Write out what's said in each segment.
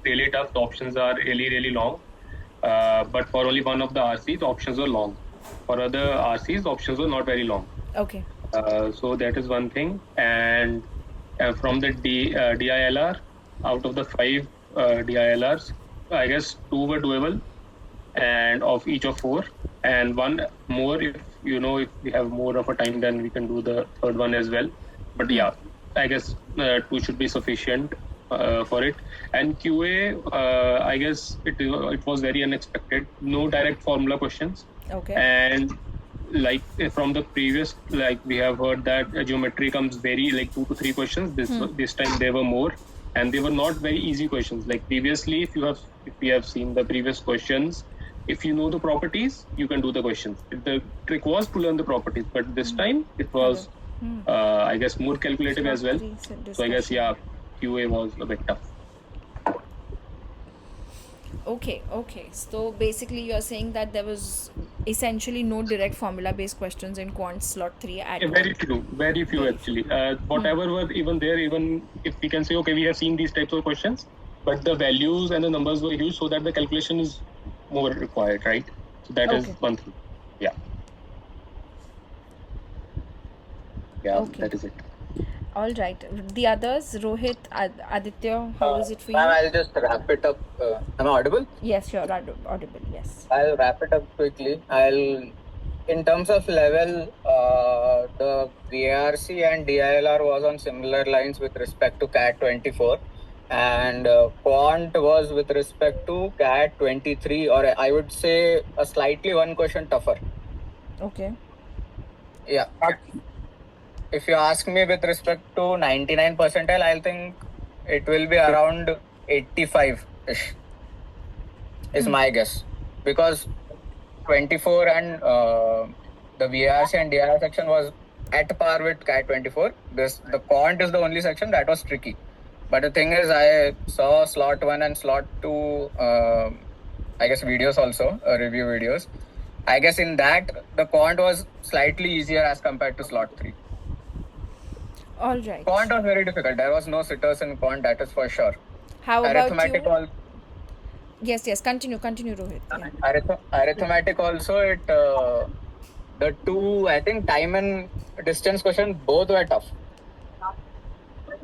really tough. The options are really long. But for only one of the RCs, the options were long. For other RCs, the options were not very long. Okay. So that is one thing. And from the DILR, out of the 5 DILRs, I guess 2 were doable, and of each of 4, and one more if we have more of a time, then we can do the third one as well. But yeah, I guess 2 should be sufficient for it. And QA, I guess it was very unexpected. No direct formula questions. Okay. And like from the previous, like we have heard that geometry comes very like 2 to 3 questions. This time there were more, and they were not very easy questions. Like previously, if we have seen the previous questions, if you know the properties, you can do the questions. The trick was to learn the properties, but this time it was I guess more calculative as well. So I guess QA was a bit tough. Okay. So basically you're saying that there was essentially no direct formula based questions in quant slot 3 at all. Very few actually. Whatever were even there, even if we can say, okay, we have seen these types of questions, but the values and the numbers were huge, so that the calculation is more required, right? So that is one thing. Yeah. Okay. That is it. All right. The others, Rohit, Aditya, how was it for you? I'll just wrap it up. Am I audible? Yes, you're audible. Yes. I'll wrap it up quickly. In terms of level, the VRC and DILR was on similar lines with respect to CAT 24, and quant was with respect to CAT 23, or I would say a slightly one question tougher. Okay. Yeah. If you ask me with respect to 99 percentile, I think it will be around 85-ish is my guess. Because 24 and the VRC and DIR section was at par with CAT 24. The quant is the only section that was tricky. But the thing is, I saw slot 1 and slot 2, I guess videos also, review videos. I guess in that, the quant was slightly easier as compared to slot 3. All right. Quant was very difficult. There was no sitters in quant, that is for sure. How Arithmetic about you? Yes. Continue, Rohit. Yeah. Arithmetic also, the 2, I think, time and distance questions, both were tough.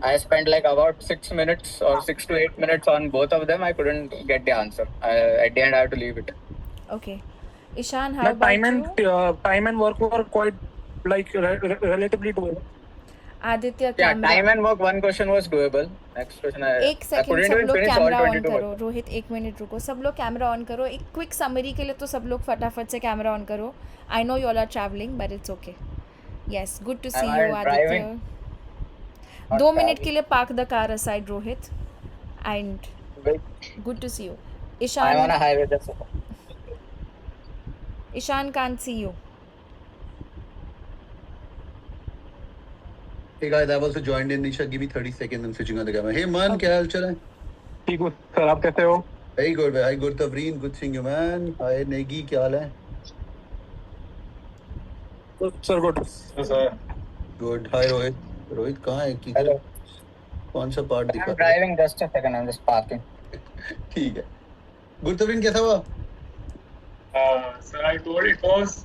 I spent like about 6 minutes or 6 to 8 minutes on both of them. I couldn't get the answer. At the end, I had to leave it. Okay. Ishan, how about you? Time and work were quite like relatively doable. Aditya time and work, one question was doable. Next question एक second सब लोग camera on करो. Rohit 1 minute रुको. सब लोग camera on करो. एक quick summary के लिए तो सब लोग फटाफट से कैमरा ऑन करो. I know you all are travelling but it's okay. Yes, good to see you Aditya. 2 minute के लिए park the car aside Rohit. And good to see you. Ishan, I'm on a highway, that's all. Ishan can't see you. Hey guys, I've also joined in. Nisha, give me 30 seconds. I'm switching on the camera. Hey man, क्या हाल चाल है? ठीक हूँ sir, आप कैसे हो? Very good, very good. Tavreen, good seeing you man. Hi Negi, क्या हाल है? Sir, good. Sir. Good. Hi Rohit. Rohit कहाँ है? Hello. कौन सा part दिखा? I'm driving, just a second. I'm just parking. ठीक है. Good Tavreen, कैसा हुआ? Sir, I told it was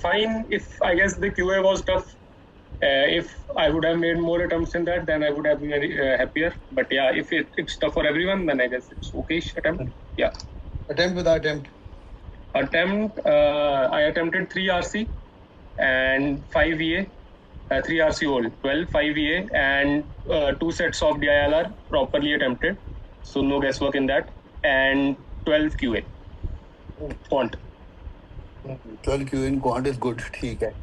fine. If I guess the QA was tough. If I would have made more attempts in that, then I would have been very happier. But yeah, if it's tough for everyone, then I guess it's okay-ish attempt. Yeah. Attempt without attempt. I attempted 3 RC and 5 VA. 3 RC old, 12, 5 VA, and 2 sets of DILR properly attempted. So no guesswork in that. And 12 QA. Quant. 12 QA in quant is good. ठीक है.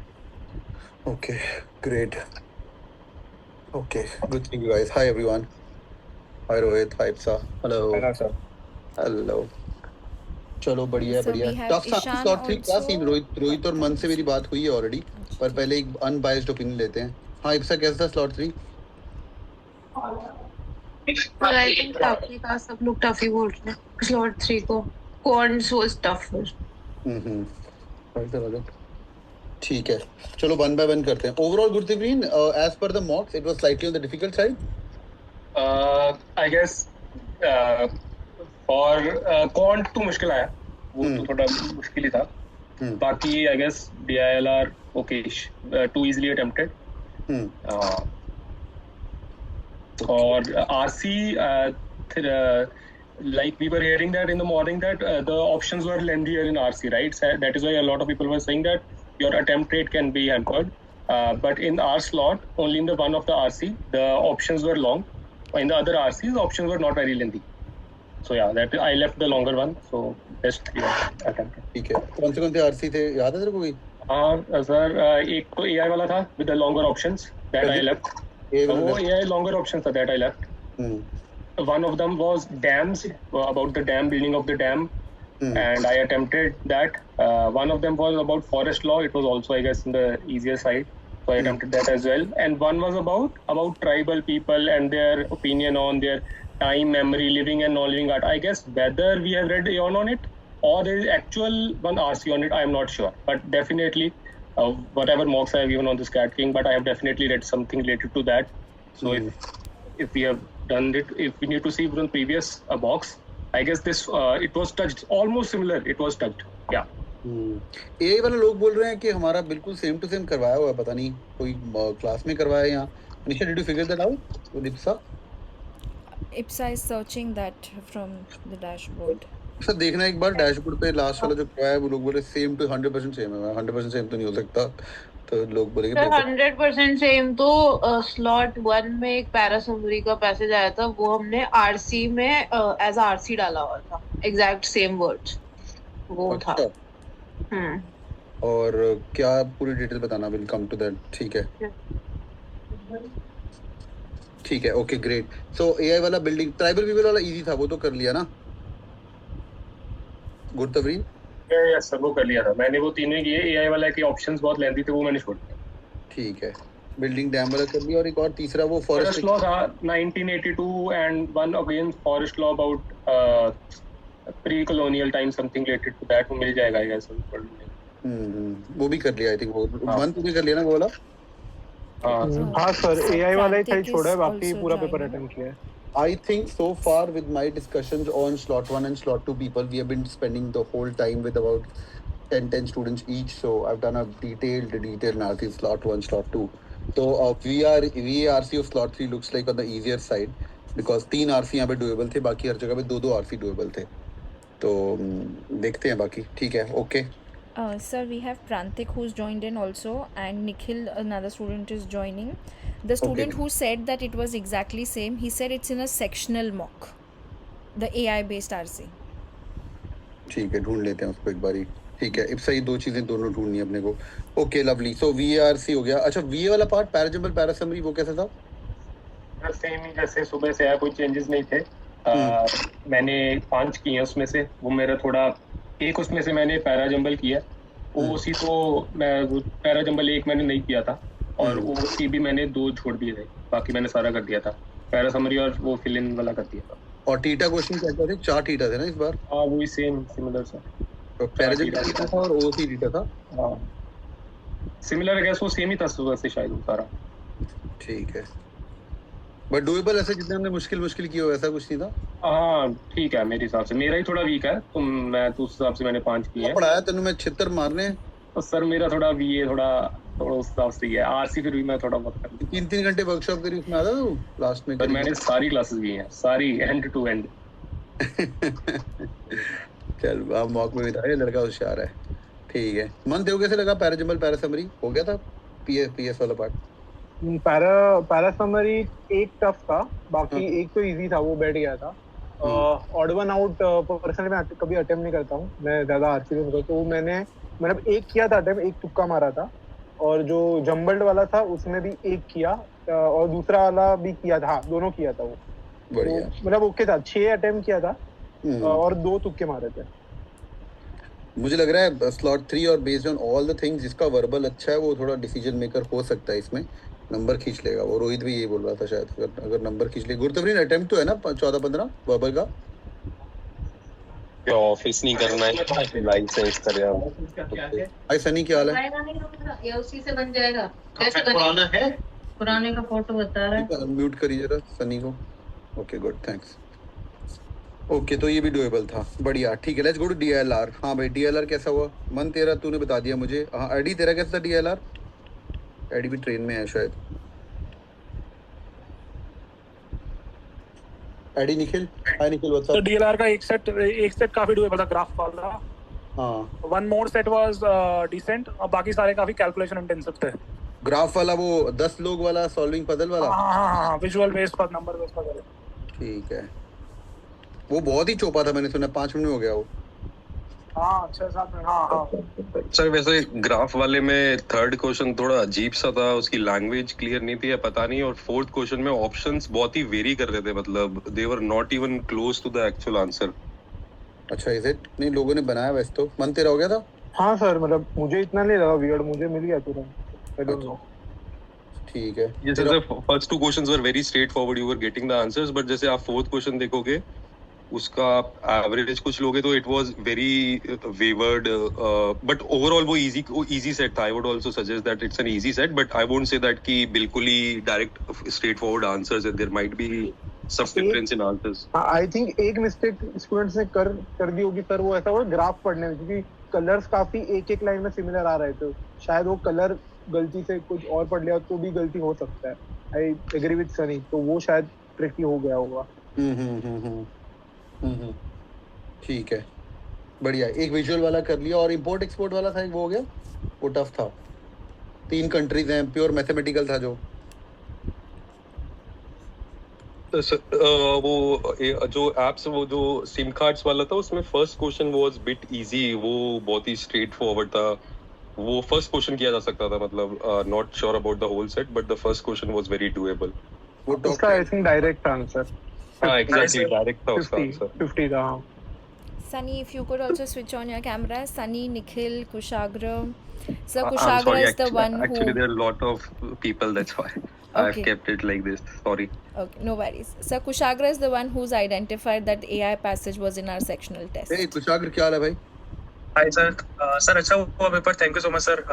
Okay, great. Okay, good seeing you guys. Hi everyone. Hi Rohit. Hi Ipsa. Hello. Hello, sir. Hello. चलो बढ़िया So बढ़िया. we have tough Ishan slot 3 क्या also. Scene? Rohit और मन से मेरी बात हुई है ऑलरेडी, पर पहले एक अनबायस्ड ओपिनियन लेते हैं. हाँ इप्सा, कैसा था स्लॉट 3? Well, I think आपने कहा सब लोग टफ ही बोल रहे हैं. Slot 3 को quants was tougher. ठीक है, चलो वन बाय वन करते हैं. Overall Gurtevreen, as per the mocks it was slightly on the difficult side. I guess और क्वांट तो मुश्किल आया, वो तो थोड़ा मुश्किल ही था. बाकी I guess DILR okay, too easily attempted. Or RC, like we were hearing that in the morning that the options were lengthier in RC, right? So that is why a lot of people were saying that your attempt rate can be hampered. But in our slot, only in the one of the RC, the options were long. In the other RCs, the options were not very lengthy. So yeah, that I left the longer one. So best attempt. ठीक है. कौन से RC थे, याद है तेरे को कोई? हाँ सर, एक तो AI वाला था with the longer options that I left. वो AI longer options था that I left. One of them was dams, about the dam, building of the dam, and I attempted that. One of them was about forest law. It was also, I guess, in the easier side, so I attempted that as well. And one was about tribal people and their opinion on their time, memory, living and non-living art. I guess whether we have read Aeon on it or there is actual one RC on it, I am not sure. But definitely, whatever mocks I have given on this Cat King, but I have definitely read something related to that. So if we have done it, if we need to see from previous box, I guess this it was touched almost similar. It was touched, yeah. AI वाले लोग बोल रहे हैं कि हमारा बिल्कुल same to same करवाया हुआ है, पता नहीं कोई क्लास में करवाया यहाँ. Anisha, did you figure that out with IPSA? IPSA is searching that from the dashboard. Sir देखना एक बार डैशबोर्ड पे लास्ट वाला जो करवाया है, वो लोग बोले सेम टू 100% सेम है. 100% सेम तो नहीं हो सकता, तो लोग बोलेंगे 100% सेम. तो स्लॉट 1 में एक पैरासमरी का पैसेज आया था, वो हमने RC में एज RC डाला हुआ था, एग्जैक्ट सेम वर्ड्स वो था. और क्या पूरी डिटेल बताना, विल कम टू दैट. ठीक है, ठीक है, ओके ग्रेट. सो AI वाला बिल्डिंग ट्राइबल पीपल वाला इजी था, वो तो कर लिया ना गुरतवरीन? यस सर, वो कर लिया था मैंने. वो तीनों किए. AI वाला के ऑप्शंस बहुत लेंथी थे, वो मैंने छोड़ दिया. ठीक है, बिल्डिंग डैम वाला कर लिया. और एक और तीसरा वो फॉरेस्ट लॉ था 1982 and one again forest law about pre colonial time, something related to that. वो मिल जाएगा आई गेस. वो भी कर लिया आई थिंक. वो वन तूने कर लिया ना वो वाला? हाँ सर, AI वाला ही छोड़ा है, बाकी पूरा पेपर अटेम्प्ट किया है. I think so far with my discussions on slot 1 and slot 2 people, we have been spending the whole time with about 10 students each. So I've done a detailed analysis slot 1, slot 2. So VRC of slot 3 looks like on the easier side because 3 RC यहाँ पे doable थे, बाकी हर जगह पे 2 RC doable थे. तो देखते हैं बाकी. ठीक है, okay. Sir, we have Prantik who's joined in also, and Nikhil, another student, is joining. The student who said that it was exactly same, he said it's in a sectional mock, the AI based RC. ठीक है, ढूंढ लेते हैं उसको एक बारी. ठीक है, IPSA ये दो चीजें दोनों ढूंढनी है अपने को. Okay lovely. सो VRC हो गया. अच्छा, VA वाला पार्ट पैराजम्बल पैरासमरी वो कैसा था? सेम ही जैसे सुबह से आया, कोई चेंजेस नहीं थे. मैंने 5 किए उसमें से. वो मेरा थोड़ा एक उसमें से मैंने पैराजम्बल किया. वो उसी को मैं पैराजम्बल 1 मैंने नहीं किया था, और वो उसी भी मैंने 2 छोड़ दिए थे. बाकी मैंने सारा कर दिया था. पैरासमरी और वो फिल इन वाला कर दिया था. और टीटा क्वेश्चन क्या थे? 4 टीटा थे ना इस बार? हाँ, वही सेम सिमिलर सा. तो पैराजम्बल टीटा था और OC टीटा था. हाँ, सिमिलर है, वो सेम ही था सुबह से शायद सारा. ठीक है, बट डुएबल ऐसे जितने हमने मुश्किल किया वैसा कुछ नहीं था. हाँ ठीक है, मेरे हिसाब से मेरा ही थोड़ा वीक है. तो मैं तो उस हिसाब से मैंने 5 किए हैं. पढ़ाया तेनू मैं 76 मारने. तो सर मेरा थोड़ा VA थोड़ा उस हिसाब से ही है. RC फिर भी मैं थोड़ा बहुत कर दिया. 3 घंटे वर्कशॉप करी, उसमें आता तू लास्ट में? पर मैंने सारी क्लासेस की हैं, सारी एंड टू एंड. चल आप मॉक में भी था, ये लड़का होशियार है. ठीक है, मन तेरे कैसे लगा? पैराजम्बल पैरासमरी हो गया था? PS वाला पार्ट पैरासमरी एक टफ था, बाकी एक तो इजी था, वो बैठ गया था. ऑड वन आउट पर्सनली मैं कभी अटेम्प्ट नहीं करता हूँ, मैं ज्यादा आरसी में. तो मैंने मतलब एक किया था अटेम्प्ट, एक तुक्का मारा था. और जो जम्बल्ड वाला था उसमें भी एक किया, और दूसरा वाला भी किया था. हाँ, दोनों किया था. वो मतलब ओके था. 6 अटेम्प्ट किया था और 2 तुक्के मारे थे. मुझे लग रहा है स्लॉट 3 और based on all the things जिसका वर्बल अच्छा है वो थोड़ा डिसीजन मेकर हो सकता है. इसमें नंबर खींच लेगा. वो रोहित भी यही बोल रहा था शायद, अगर नंबर खींच ले. गुरतवरीन अटेम्प्ट तो है ना 14-15 वर्बल का? ऑफिस नहीं करना है, लाइसेंस कर यार. भाई सनी क्या हाल है? ये उसी से बन जाएगा. कैसे पुराना है? पुराने का फोटो बता रहा है. म्यूट करिए जरा सनी को. Okay good, thanks. ओके तो ये भी डुएबल था, बढ़िया, ठीक है। Let's go to DLR। हाँ भाई, DLR कैसा हुआ? मन तेरा तूने बता दिया मुझे। हाँ एडी, तेरा कैसा था DLR? एडी भी ट्रेन में है शायद। एडी, निखिल, हाय निखिल, व्हाट्स तो अप? DLR का एक सेट काफी डुएबल था, ग्राफ वाला। हाँ, one more set was decent, और बाकी सारे काफी कैलकुलेशन इंटेंसिव थे। ग्राफ वाला वो 10 लोग वाला सॉल्विंग पजल वाला। हाँ, विजुअल बेस्ड पर, नंबर बेस्ड पर। ठीक है, वो बहुत ही चौपा था, मैंने सुना 5 मिनट में हो गया वो। हाँ 6-7 मिनट। हाँ। सर वैसे ग्राफ वाले में थर्ड क्वेश्चन थोड़ा अजीब सा था, उसकी लैंग्वेज क्लियर नहीं थी या पता नहीं, और फोर्थ क्वेश्चन में ऑप्शंस बहुत ही वेरी कर रहे थे, मतलब they were not even close to the actual answer. अच्छा, इज इट? नहीं, लोगों ने बनाया वैसे तो। मन तेरा हो गया था? हाँ सर, मतलब मुझे इतना नहीं लगा वियर्ड, मुझे मिल गया तुरंत। I don't know. ठीक है। Yes, sir, first two questions were very straightforward, you were getting the answers, but जैसे आप fourth question देखोगे, उसका आप एवरेज कुछ लोगे तो it was very wayward, but overall वो इजी सेट था। I would also suggest that it's an easy set, but I won't say that कि बिल्कुल ही direct straightforward answers, there might be some difference in answers. I think एक mistake students ने कर दी होगी sir, वो ऐसा हुआ ग्राफ पढ़ने में, क्योंकि कलर्स काफी एक लाइन में सिमिलर आ रहे थे, शायद वो कलर गलती से कुछ और पढ़ लिया तो भी गलती हो सकता है। आई एग्री विद सनी, तो वो शायद ट्रिकी हो गया होगा। ठीक है, बढ़िया। एक विजुअल वाला कर लिया, और इंपोर्ट एक्सपोर्ट वाला था, वो हो गया। वो टफ था, 3 कंट्रीज हैं, प्योर मैथमेटिकल था जो। वो जो एप्स, वो जो सिम कार्ड्स वाला था, उसमें first question was bit easy, वो बहुत ही स्ट्रेट फॉरवर्ड था। वो फर्स्ट क्वेश्चन किया जा सकता था, मतलब not sure about the whole set, but the first question was very doable. वो उसका आई थिंक डायरेक्ट आंसर, हाँ एग्जैक्टली, डायरेक्ट था उसका आंसर। 50 था। हाँ Sunny, if you could also switch on your camera. Sunny, Nikhil, Kushagra. So I'm Kushagra sorry, is the one who. actually there are a lot of people, that's why I've kept it like this. Sorry. Okay, no worries. So Kushagra is the one who's identified that AI passage was in our sectional test. ए कुशाग्र, क्या हाल है भाई? Hi sir. Sir अच्छा हुआ paper, thank you so much sir.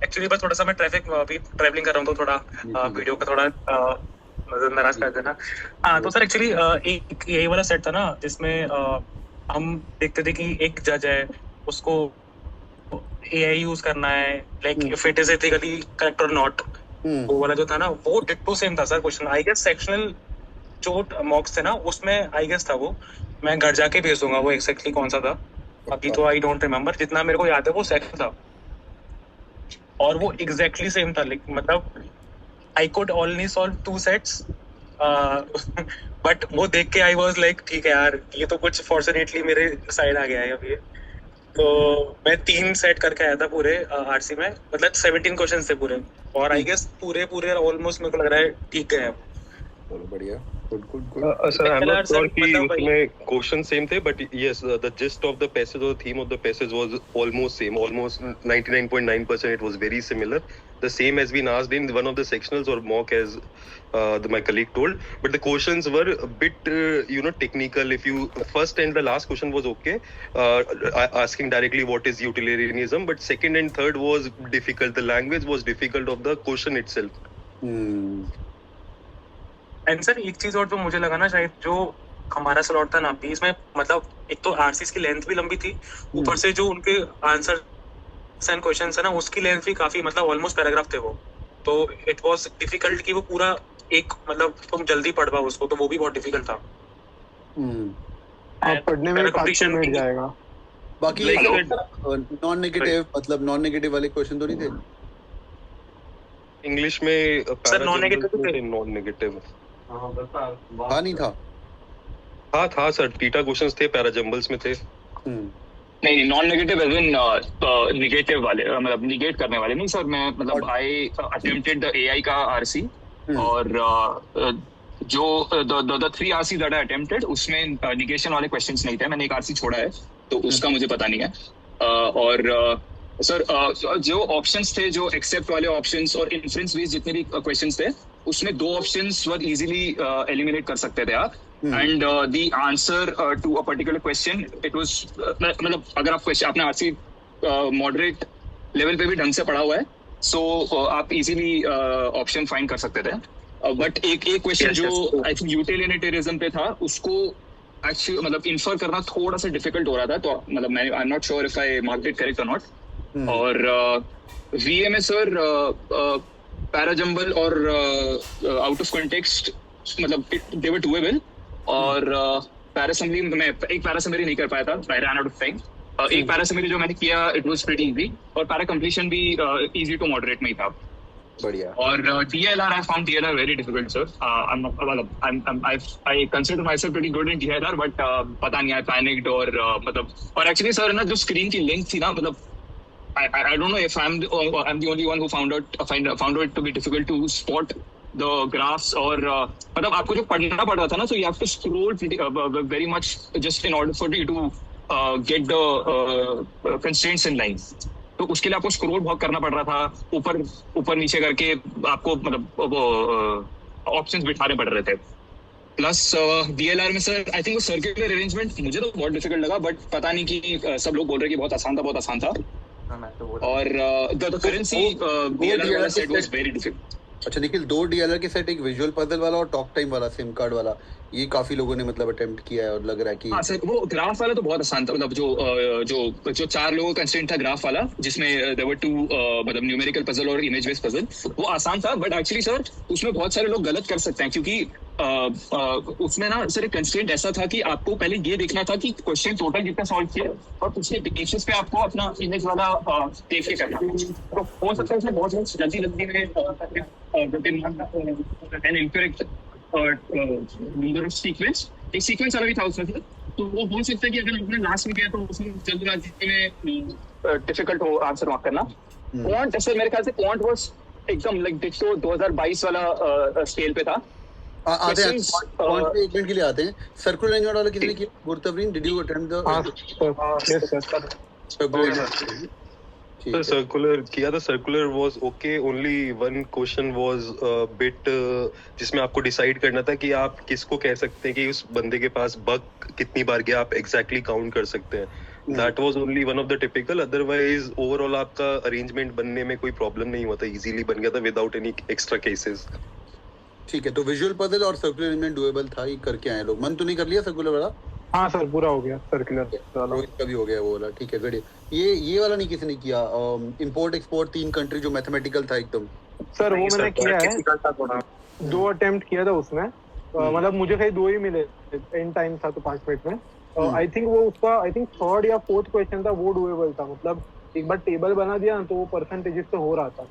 Actually बस थोड़ा सा मैं अभी ट्रैवलिंग कर रहा हूँ, तो थोड़ा वीडियो का थोड़ा नजरअंदाज कर देना। हाँ तो सर एक्चुअली एक यही वाला सेट था ना, जिसमें हम देखते थे कि एक जज है, उसको AI यूज करना है, like if it is ethically correct और नॉट। वो वाला जो था ना, वो डिट्टो सेम था sir question. I guess sectional जो मॉक्स थे ना, उसमें आई गेस था वो। मैं घर जाके भेज दूंगा वो एक्जैक्टली कौन सा था, अभी तो आई डोंट रिमेम्बर। जितना मेरे को याद है वो सेक्शन था, और वो एग्जैक्टली सेम था। मतलब I could only solve 2 sets, but वो देख के आई वाज लाइक ठीक है यार, ये तो कुछ फॉर्चुनेटली मेरे साइड आ गया है अभी। तो मैं 3 सेट करके आया था पूरे आरसी में, मतलब 17 क्वेश्चन थे पूरे, और आई गेस पूरे ऑलमोस्ट मेरे को लग रहा है ठीक है। चलो बढ़िया, good good good. Sir, I'm not sure कि उसमें क्वेश्चन सेम थे, but yes, the gist of the passage or the theme of the passage was almost same, almost 99.9% it was very similar, the same has been asked in one of the sectionals or mock, as my colleague told, but the questions were a bit technical. If you first and the last question was okay, asking directly what is utilitarianism, but second and third was difficult, the language was difficult of the question itself. And sir एक चीज और जो मुझे लगा ना, शायद जो हमारा स्लॉट था ना भी, इसमें मतलब एक तो आरसीस की लेंथ भी लंबी थी, ऊपर से जो उनके आंसर एंड क्वेश्चंस है ना, उसकी लेंथ भी काफी, मतलब ऑलमोस्ट पैराग्राफ थे वो। तो इट वाज डिफिकल्ट कि वो पूरा एक, मतलब तुम जल्दी पढ़ पाओ उसको, तो वो भी बहुत डिफिकल्ट था। आप पढ़ने में काफी मिल जाएगा। बाकी नॉन नेगेटिव, मतलब नॉन नेगेटिव वाले क्वेश्चन तो नहीं थे इंग्लिश में? सर नॉन नेगेटिव हाँ नहीं था? हाँ था सर, टीटा क्वेश्चंस थे, पैराजंबल्स में थे। नहीं, non negative as in negative वाले, मतलब निगेट करने वाले नहीं सर। मैं मतलब आई अटेम्प्टेड द एआई का आरसी, और जो the 3 RC that I attempted, उसमें निगेशन वाले क्वेश्चंस नहीं थे। मैंने एक आरसी छोड़ा है, तो उसका मुझे पता नहीं है। और सर जो ऑप्शंस थे, जो एक्सेप्ट वाले ऑप्शंस और इन्फ्रेंस बेस्ड जितने भी क्वेश्चंस थे, उसमें 2 ऑप्शंस वर इजीली एलिमिनेट कर सकते थे आप। And the answer to a particular question, it was, मतलब अगर आप क्वेश्चन आपने आरसी मॉडरेट लेवल पे भी ढंग से पढ़ा हुआ है, सो आप इजीली ऑप्शन फाइंड कर सकते थे। बट एक क्वेश्चन जो आई थिंक यूटिलिटेरियनिज्म पे था, उसको एक्चुअली मतलब इंफर करना थोड़ा सा डिफिकल्ट हो रहा था, तो मतलब मैं I am not sure if I marked it correct और नॉट। और वी में सर पैराजंबल और आउट ऑफ कॉन्टेक्स्ट मतलब दे वर डूएबल, और पैरासमरी मैं एक पैरासमरी नहीं कर पाया था, I run out of time. एक पैरासमरी जो मैंने किया इट वाज प्रीटी इजी, और पैरा कंप्लीशन भी इजी टू मॉडरेट में ही था। बढ़िया। और DLR I found DLR very difficult, sir. I consider myself pretty good in DLR, but पता नहीं I panicked और मतलब, और actually sir ना जो screen की length थी ना, मतलब I don't know if I'm the only one who found out it to be difficult to spot the graphs, और मतलब आपको जो पढ़ना पड़ रहा था ना, so you have to scroll very much just in order for you to get the constraints in line. तो उसके लिए आपको स्क्रॉल बहुत करना पड़ रहा था, ऊपर नीचे करके आपको मतलब वो ऑप्शंस बिठाने पड़ रहे थे। प्लस DLR में सर आई थिंक वो सर्कुलर अरेंजमेंट मुझे तो बहुत डिफिकल्ट लगा, बट पता नहीं कि सब लोग बोल रहे कि बहुत आसान था। और द करेंसी DLR वाला सेट वाज वेरी डिफिकल्ट। अच्छा निखिल, 2 DLR के सेट, एक विजुअल पजल वाला और टॉक टाइम वाला सिम कार्ड वाला, ये काफी लोगों ने मतलब अटेम्प्ट किया है और लग रहा है कि हाँ सर, वो ग्राफ वाला तो बहुत आसान था, मतलब जो 4 लोगों का कंस्ट्रेंट था ग्राफ वाला, जिसमें देयर वर 2 मतलब न्यूमेरिकल पजल और इमेज बेस्ड पजल, वो आसान था। बट एक्चुअली सर उसमें बहुत सारे लोग गलत कर सकते हैं, क्योंकि उसमें ना सर एक कंस्ट्रेंट ऐसा था कि आपको पहले ये देखना था कि क्वेश्चन टोटल कितना सॉल्व किया, और उसके बेसिस पे आपको अपना इमेज वाला देख के करना। तो हो सकता है उसमें बहुत जल्दी में an incorrect number of sequence, एक सीक्वेंस वाला भी था उसमें, तो वो हो सकता है कि अगर आपने लास्ट में किया तो उसमें जल्दबाजी में डिफिकल्ट हो आंसर मार्क करना। क्वांट सर मेरे ख्याल से क्वांट वाज एकदम लाइक डिक्टो 2022 वाला स्केल पे था। आते हैं पॉइंट पे 1 मिनट के लिए आते हैं। सर्कुलर अरेंजमेंट वाला किसने किया? Gurtabreen, did you attempt the yes sir. तो सर्कुलर किया था। Circular was okay, only one question was bit जिसमें आपको डिसाइड करना था कि आप किसको कह सकते हैं कि उस बंदे के पास बग कितनी बार गया, आप एग्जैक्टली काउंट कर सकते हैं। That was only one of the typical, otherwise overall आपका अरेंजमेंट बनने में कोई प्रॉब्लम नहीं हुआ था, इजीली बन गया था विदाउट एनी एक्स्ट्रा केसेस। ठीक है, तो विजुअल पजल और सर्कुलर अरेंजमेंट डुएबल था, ये करके आए लोग। मन तो नहीं कर लिया सर्कुलर वाला? हाँ सर, पूरा हो गया सर्कुलर वाला, इसका भी हो गया वो वाला। ठीक है, गुड। ये वाला नहीं किसी ने किया, इंपोर्ट एक्सपोर्ट 3 कंट्री जो मैथमेटिकल था एकदम। सर वो मैंने किया है, 2 अटेम्प्ट किया था उसमें, मतलब मुझे कहीं 2 ही मिले, एंड टाइम था तो 5 मिनट में। आई थिंक वो उसका 3rd या 4th क्वेश्चन था, वो डुएबल था, मतलब एक बार टेबल बना दिया ना तो वो परसेंटेजेस पे हो रहा था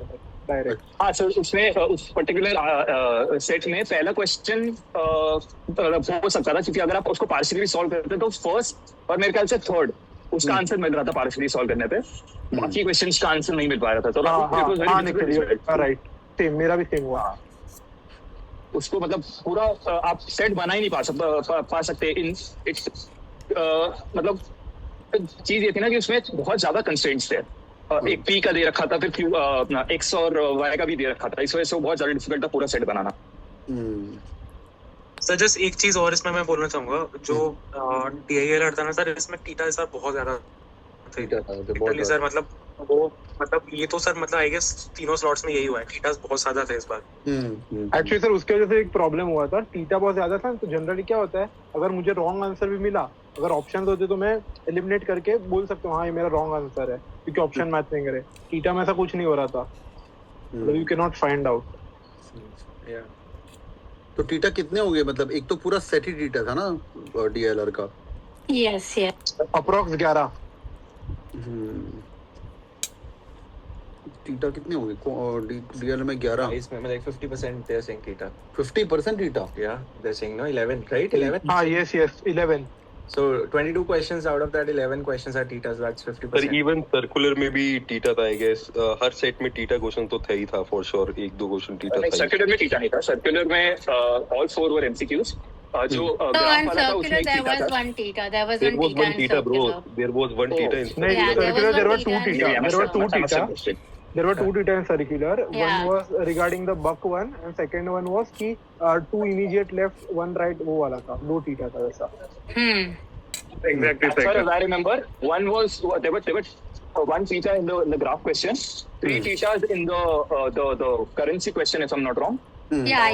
डायरेक्ट। हाँ सर, उसमें उस पर्टिकुलर सेट में पहला क्वेश्चन हो सकता था, क्योंकि अगर आप उसको पार्शियली भी सॉल्व करते तो फर्स्ट और मेरे ख्याल से 3rd उसका आंसर मिल रहा था पार्शियली सॉल्व करने पे, बाकी क्वेश्चंस का आंसर नहीं मिल पा रहा था। तो राइट, सेम मेरा भी सेम हुआ। उसको मतलब पूरा आप सेट बना ही नहीं पा सकते इन मतलब चीज ये थी ना कि उसमें बहुत ज्यादा कंस्ट्रेंट्स थे, एक पी का दे रखा था, फिर क्यू अपना एक्स और वाई का भी दे रखा था, इस वजह से बहुत ज्यादा डिफिकल्ट था पूरा सेट बनाना। सर जस्ट एक चीज और इसमें मैं बोलना चाहूंगा, जो DILR था ना सर, इसमें थीटा सर बहुत ज्यादा था सर, मतलब वो मतलब ये तो सर मतलब आई गेस तीनों स्लॉट्स में यही हुआ है, थीटा बहुत ज्यादा था इस बार। एक्चुअली सर उसके वजह से एक प्रॉब्लम हुआ था, थीटा बहुत ज्यादा था, तो जनरली क्या होता है, अगर मुझे रॉन्ग आंसर भी मिला, अगर ऑप्शंस होते तो मैं एलिमिनेट करके बोल सकता हूँ हाँ ये मेरा रॉन्ग आंसर है, क्योंकि ऑप्शन मैच नहीं करे। थीटा में ऐसा कुछ नहीं हो रहा था, मतलब you can not find out. तो थीटा कितने हो गए? मतलब एक तो पूरा सेट ही थीटा था ना DLR का? Yes approx 11। थीटा कितने हो गए DLR में? 11 इसमें like 50% they're saying theta. 50% theta? Yeah, they're saying no 11, right? 11. हाँ yes 11. So 22 questions out of that 11 questions are theta, so that's 50%. पर इवन सर्कुलर में भी थीटा था आई गेस, हर सेट में थीटा क्वेश्चन तो था ही था फॉर श्योर, 1-2 क्वेश्चन थीटा था। सर्कुलर में थीटा नहीं था, सर्कुलर में ऑल 4 वर MCQs। जो ग्राफ वाला था उसमें there was one theta, there was There one was one theta theta, bro. There was one theta in नहीं, Yeah, there circular was there were one 2 theta. theta. There were 2 theta. There were 2 theta in circular. Yeah. One was regarding the buck one, and second one was कि 2 immediate left, 1 right, वो वाला था, 2 theta था वैसा। Exactly. As far as I remember, one was there were 1 theta in the graph question, 3 thetas in the currency question, if I'm not wrong. Yeah.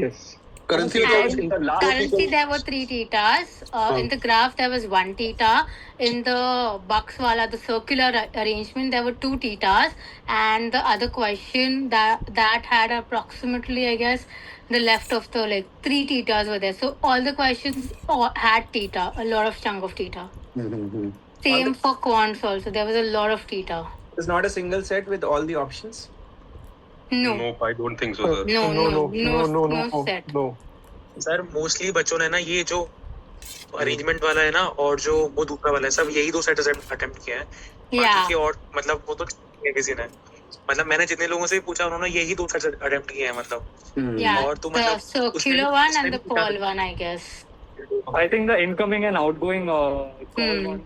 Yes. Currency Because was in the last Currency, there were 3 tetas. In the graph, there was 1 teta. In the Buckswala, the circular arrangement, there were 2 tetas. And the other question that had approximately, I guess, the left of the 3 tetas were there. So all the questions had teta, a lot of chunk of teta. Mm-hmm. Same for quants also. There was a lot of theta. It's not a single set with all the options. No. Nope, I don't think so, sir. No set. No. Sir mostly बच्चों ने ना ये जो arrangement वाला है ना और जो वो दूसरा वाला है सब यही 2 सेट अटेम्प्ट किए हैं Yeah. बाकी के और मतलब वो तो नहीं किसी ने मतलब मैंने जितने लोगों से पूछा उन्होंने यही 2 सेट अटेम्प्ट किए हैं मतलब Yeah. और तो The मतलब circular one and the pole one, I guess. I think the incoming and outgoing call one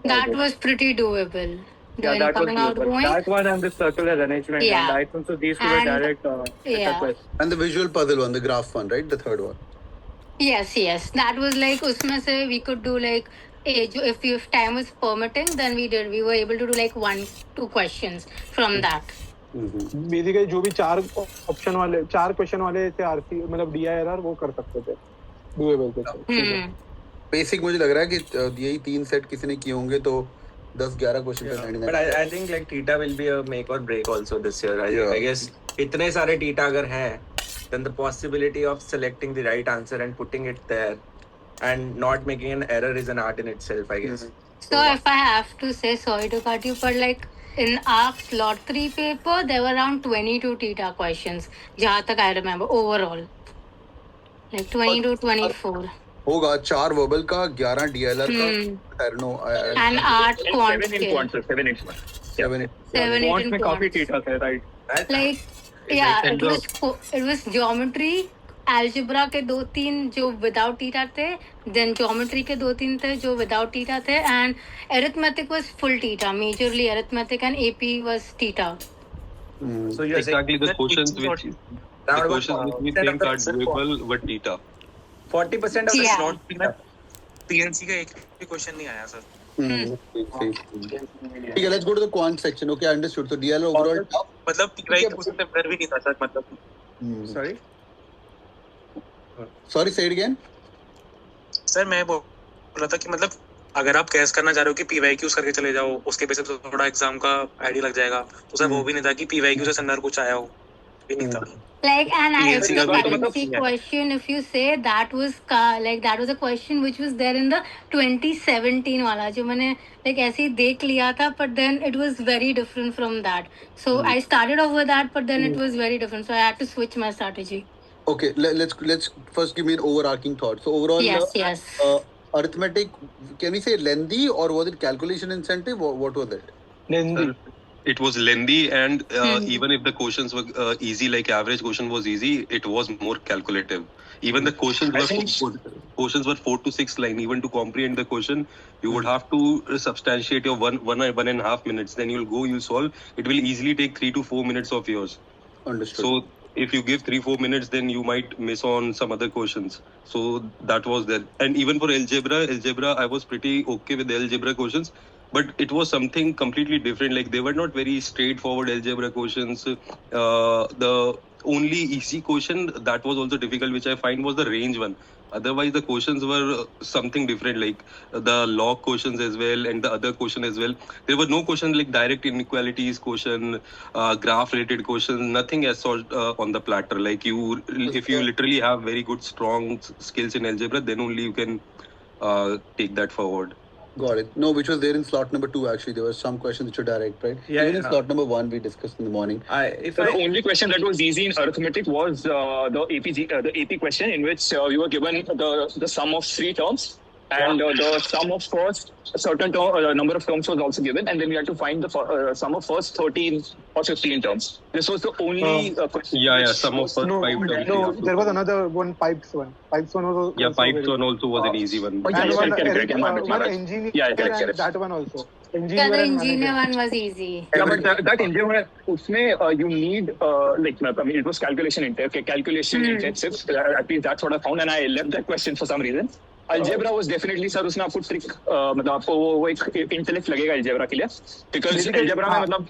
That was pretty doable. The that was incoming, doable. outgoing. That one and the circular arrangement. Yeah. And I think so these two were And- direct yeah. questions. And the visual puzzle one, the graph one, right? The third one. Yes. That was usme se we could do if time was permitting, then we were able to do 1-2 questions from that. Mm-hmm. Basically जो भी 4 option वाले 4 question वाले थे RC मतलब DILR वो कर सकते थे डूएबल थे. बेसिक मुझे लग रहा है कि यही 3 सेट किसी ने किए होंगे तो 10-11 क्वेश्चन पे 99. But I think theta will be a make or break also this year. I guess इतने सारे theta अगर हैं, then the possibility of selecting the right answer and putting it there and not making an error is an art in itself, I guess. So if I have to say, sorry to cut you, but in our slot 3 paper, there were around 22 theta questions. Jahan tak I remember overall, 20 to 24. होगा 4 verbal का 11 DLR का. I don't know. And art quant 7 in skill. quant, sir. 7 in quant. 7 7 Quant in में काफी quant. data थे, right? It was geometry, algebra के 2-3 जो without theta थे, then geometry के 2-3 थे जो without theta थे, and arithmetic was full theta. Majorly arithmetic and AP was theta. So you're Exactly, the saying questions which we think are doable were theta. 40% of the Yeah. slot PNC का एक भी question नहीं आया sir ठीक है, let's go to the quant section. Okay, I understood. So DLR overall tough. मतलब PY question से डर भी नहीं था सर मतलब Sorry? Sorry, say it again. Sir मैं बोल रहा था कि मतलब अगर आप कैस करना चाह रहे हो कि पीवाईक्यूज करके चले जाओ उसके बेसिस पे थोड़ा एग्जाम का आईडी लग जाएगा तो सर वो भी नहीं था कि पीवाईक्यू से अंदर कुछ आया हो भी नहीं था And I PNC का भी तो currency मतलब question, if you say that was that was a question which was there in the 2017 वाला जो मैंने ऐसे ही देख लिया था, but then it was very different from that. So I started off with that, but then it was very different. So I had to switch my strategy. Okay, let's first give me an overarching thought. So overall, Yes. Arithmetic, can we say lengthy or was it calculation incentive or what was it? Lengthy It was lengthy and even if the questions were easy, like average question was easy, it was more calculative. Even the questions were 4 to 6 line. Even to comprehend the question, you would have to substantiate your 1.5 minutes. Then you'll solve. It will easily take 3 to 4 minutes of yours. Understood. So if you give 3-4 minutes, then you might miss on some other questions. So that was there. And even for algebra, I was pretty okay with the algebra questions. But it was something completely different. Like they were not very straightforward algebra questions. The only easy question that was also difficult, which I find, was the range one. Otherwise, the questions were something different, like the log questions as well and the other question as well. There were no questions like direct inequalities question, graph-related questions, nothing as sort on the platter. Like if you literally have very good, strong skills in algebra, then only you can take that forward. Got it. No, which was there in slot number 2 actually. There were some questions which were direct, right? Yeah, Even in slot number 1 we discussed in the morning. The only question that was easy in arithmetic was the AP question in which we were given the sum of 3 terms and the sum of first a certain number of terms was also given, and then we had to find the sum of first 13 or 15 terms. This was the only question. Sum of first 5 terms. No, there was another one, pipes one. Pipes one was Yeah, pipes one also was an easy one. and one correct. engineer and that one also. The engineer one was easy. Yeah, but that engineer, usme you need it was calculation intensive. At least that's what I found, and I left that question for some reason. Algebra was definitely sir उसने आपको trick मतलब आपको वो एक intellect लगेगा algebra के लिए because algebra में मतलब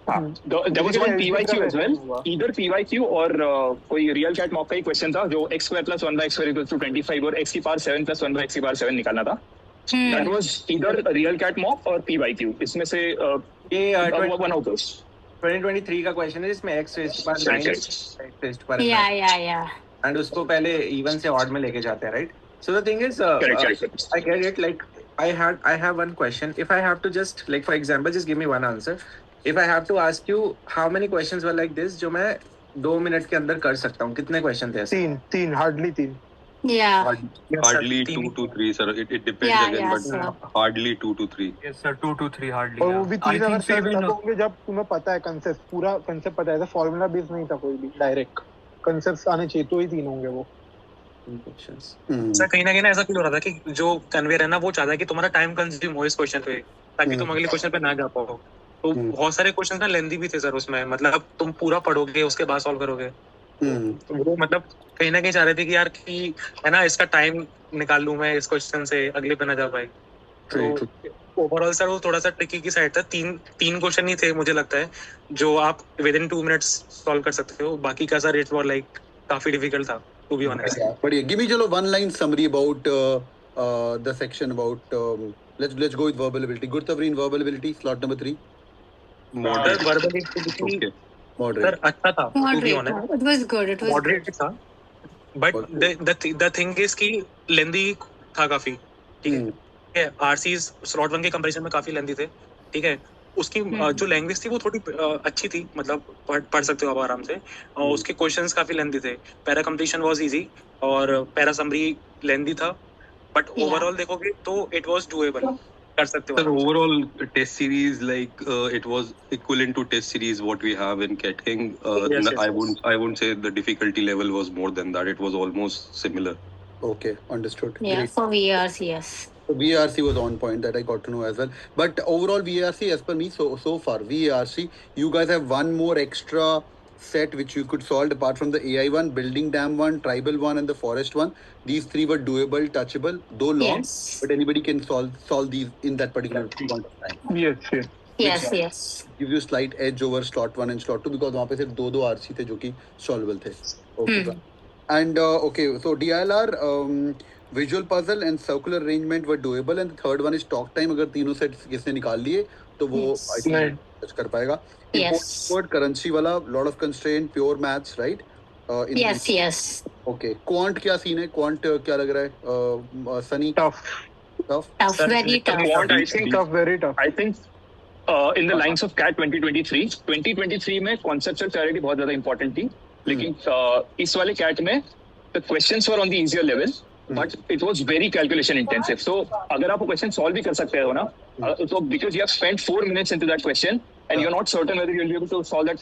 there was one PYQ as well, either PYQ और कोई रियल कैट मॉक का ही क्वेश्चन था जो x square plus 1 by x square equals to 25 और x की पावर 7 plus 1 by x की पावर 7 निकालना था. That was either a real cat mock or PYQ. इसमें से ये one of those. 2023 का क्वेश्चन है जिसमें x raised to power 9 x raised to power 9. Yeah. And उसको पहले even से odd में लेके जाते हैं, right? So the thing is, Correct. I get it. Like I have one question. If I have to just like for example, just give me one answer. If I have to ask you how many questions were like this, जो मैं 2 minute के अंदर कर सकता हूँ, कितने question थे ऐसे? तीन hardly 3. Yeah. Hardly 2 to 3, sir. It depends again, but sir. hardly 2 to 3. Yes, sir. 2 to 3 hardly. और वो भी I 3 अगर think तब 7. होंगे जब तुम्हें पता है कंसेप्ट, पूरा कंसेप्ट पता है, ऐसा फॉर्मूला बेस नहीं था कोई भी, डायरेक्ट कंसेप्ट्स आने चाहिए तो ही 3 होंगे वो. सर कहीं ना ऐसा फील हो रहा था कि जो कन्वेयर है ना वो चाहता है कि तुम्हारा टाइम कंज्यूम हो इस क्वेश्चन पे ताकि तुम अगले क्वेश्चन पे ना जा पाओ. तो बहुत सारे क्वेश्चन ना लेंथी भी थे सर उसमें, मतलब तुम पूरा पढ़ोगे उसके बाद सॉल्व करोगे. तो वो मतलब कहीं ना कहीं चाह रहे थे कि यार कि है ना इसका टाइम निकाल लूं मैं इस क्वेश्चन से, अगले पे ना जा पाए. तो ओवरऑल सर वो थोड़ा सा ट्रिकी की साइड था. तीन क्वेश्चन ही थे मुझे लगता है जो आप विद इन 2 मिनट्स सॉल्व कर सकते हो. बाकी का सर इट वाज लाइक काफी डिफिकल्ट था to be honest. But yeah, give me chalo one line summary about the section about let's go with verbal ability. Gurtavrin, verbal ability, slot number 3. Sir verbally Okay. Sir अच्छा था to be Moderate. Honest. It was good. It was moderate था but the thing is कि lengthy था काफी. ठीक है. RCs slot 1 के comparison में काफी लेंदी थे. ठीक है. उसकी जो लैंग्वेज थी वो थोड़ी अच्छी थी, मतलब पढ़ सकते हो आप आराम से. और उसके क्वेश्चंस काफी लेंदी थे. पैरा कंप्लीशन वाज इजी और पैरा समरी लेंदी था, बट Yeah. ओवरऑल देखोगे तो इट वाज डूएबल, कर सकते हो Sir, आराम से. overall test series, like it was equivalent to test series what we have in Cat King. Yes. I wouldn't say the difficulty level was more than that. It was almost similar. Okay, understood. Yeah, Great. for VRs, yes. So VARC was on point, that I got to know as well. But overall VARC, as per me, so far VARC, you guys have one more extra set which you could solve apart from the AI one, building dam one, tribal one, and the forest one. These 3 were doable, touchable, though long, Yes. but anybody can solve these in that particular point of time. Yes. Yes. Give you slight edge over slot 1 and slot 2 because वहाँ पे सिर्फ 2 RC थे जो कि solvable थे. Okay. fine. And okay, so DLR, visual puzzle and circular arrangement were doable, and the third one is talk time. अगर तीनों sets किसने निकाल लिए तो वो I think touch कर पाएगा. Yes. Import currency वाला, lot of constraint, pure maths, right? Yes. Okay. Quant क्या सीन है? Quant क्या लग रहा है? Sunny. Tough, Tough, Sir, very tough. Quant, I think very tough. I think in the lines of CAT 2023 में conceptual clarity बहुत ज्यादा important थी. लेकिन इस वाले CAT में the questions were on the easier level, but it was very calculation intensive. So अगर आप वो question solve भी कर सकते हो ना, so because you have spent 4 minutes into that question and you're not certain whether you'll be able to solve that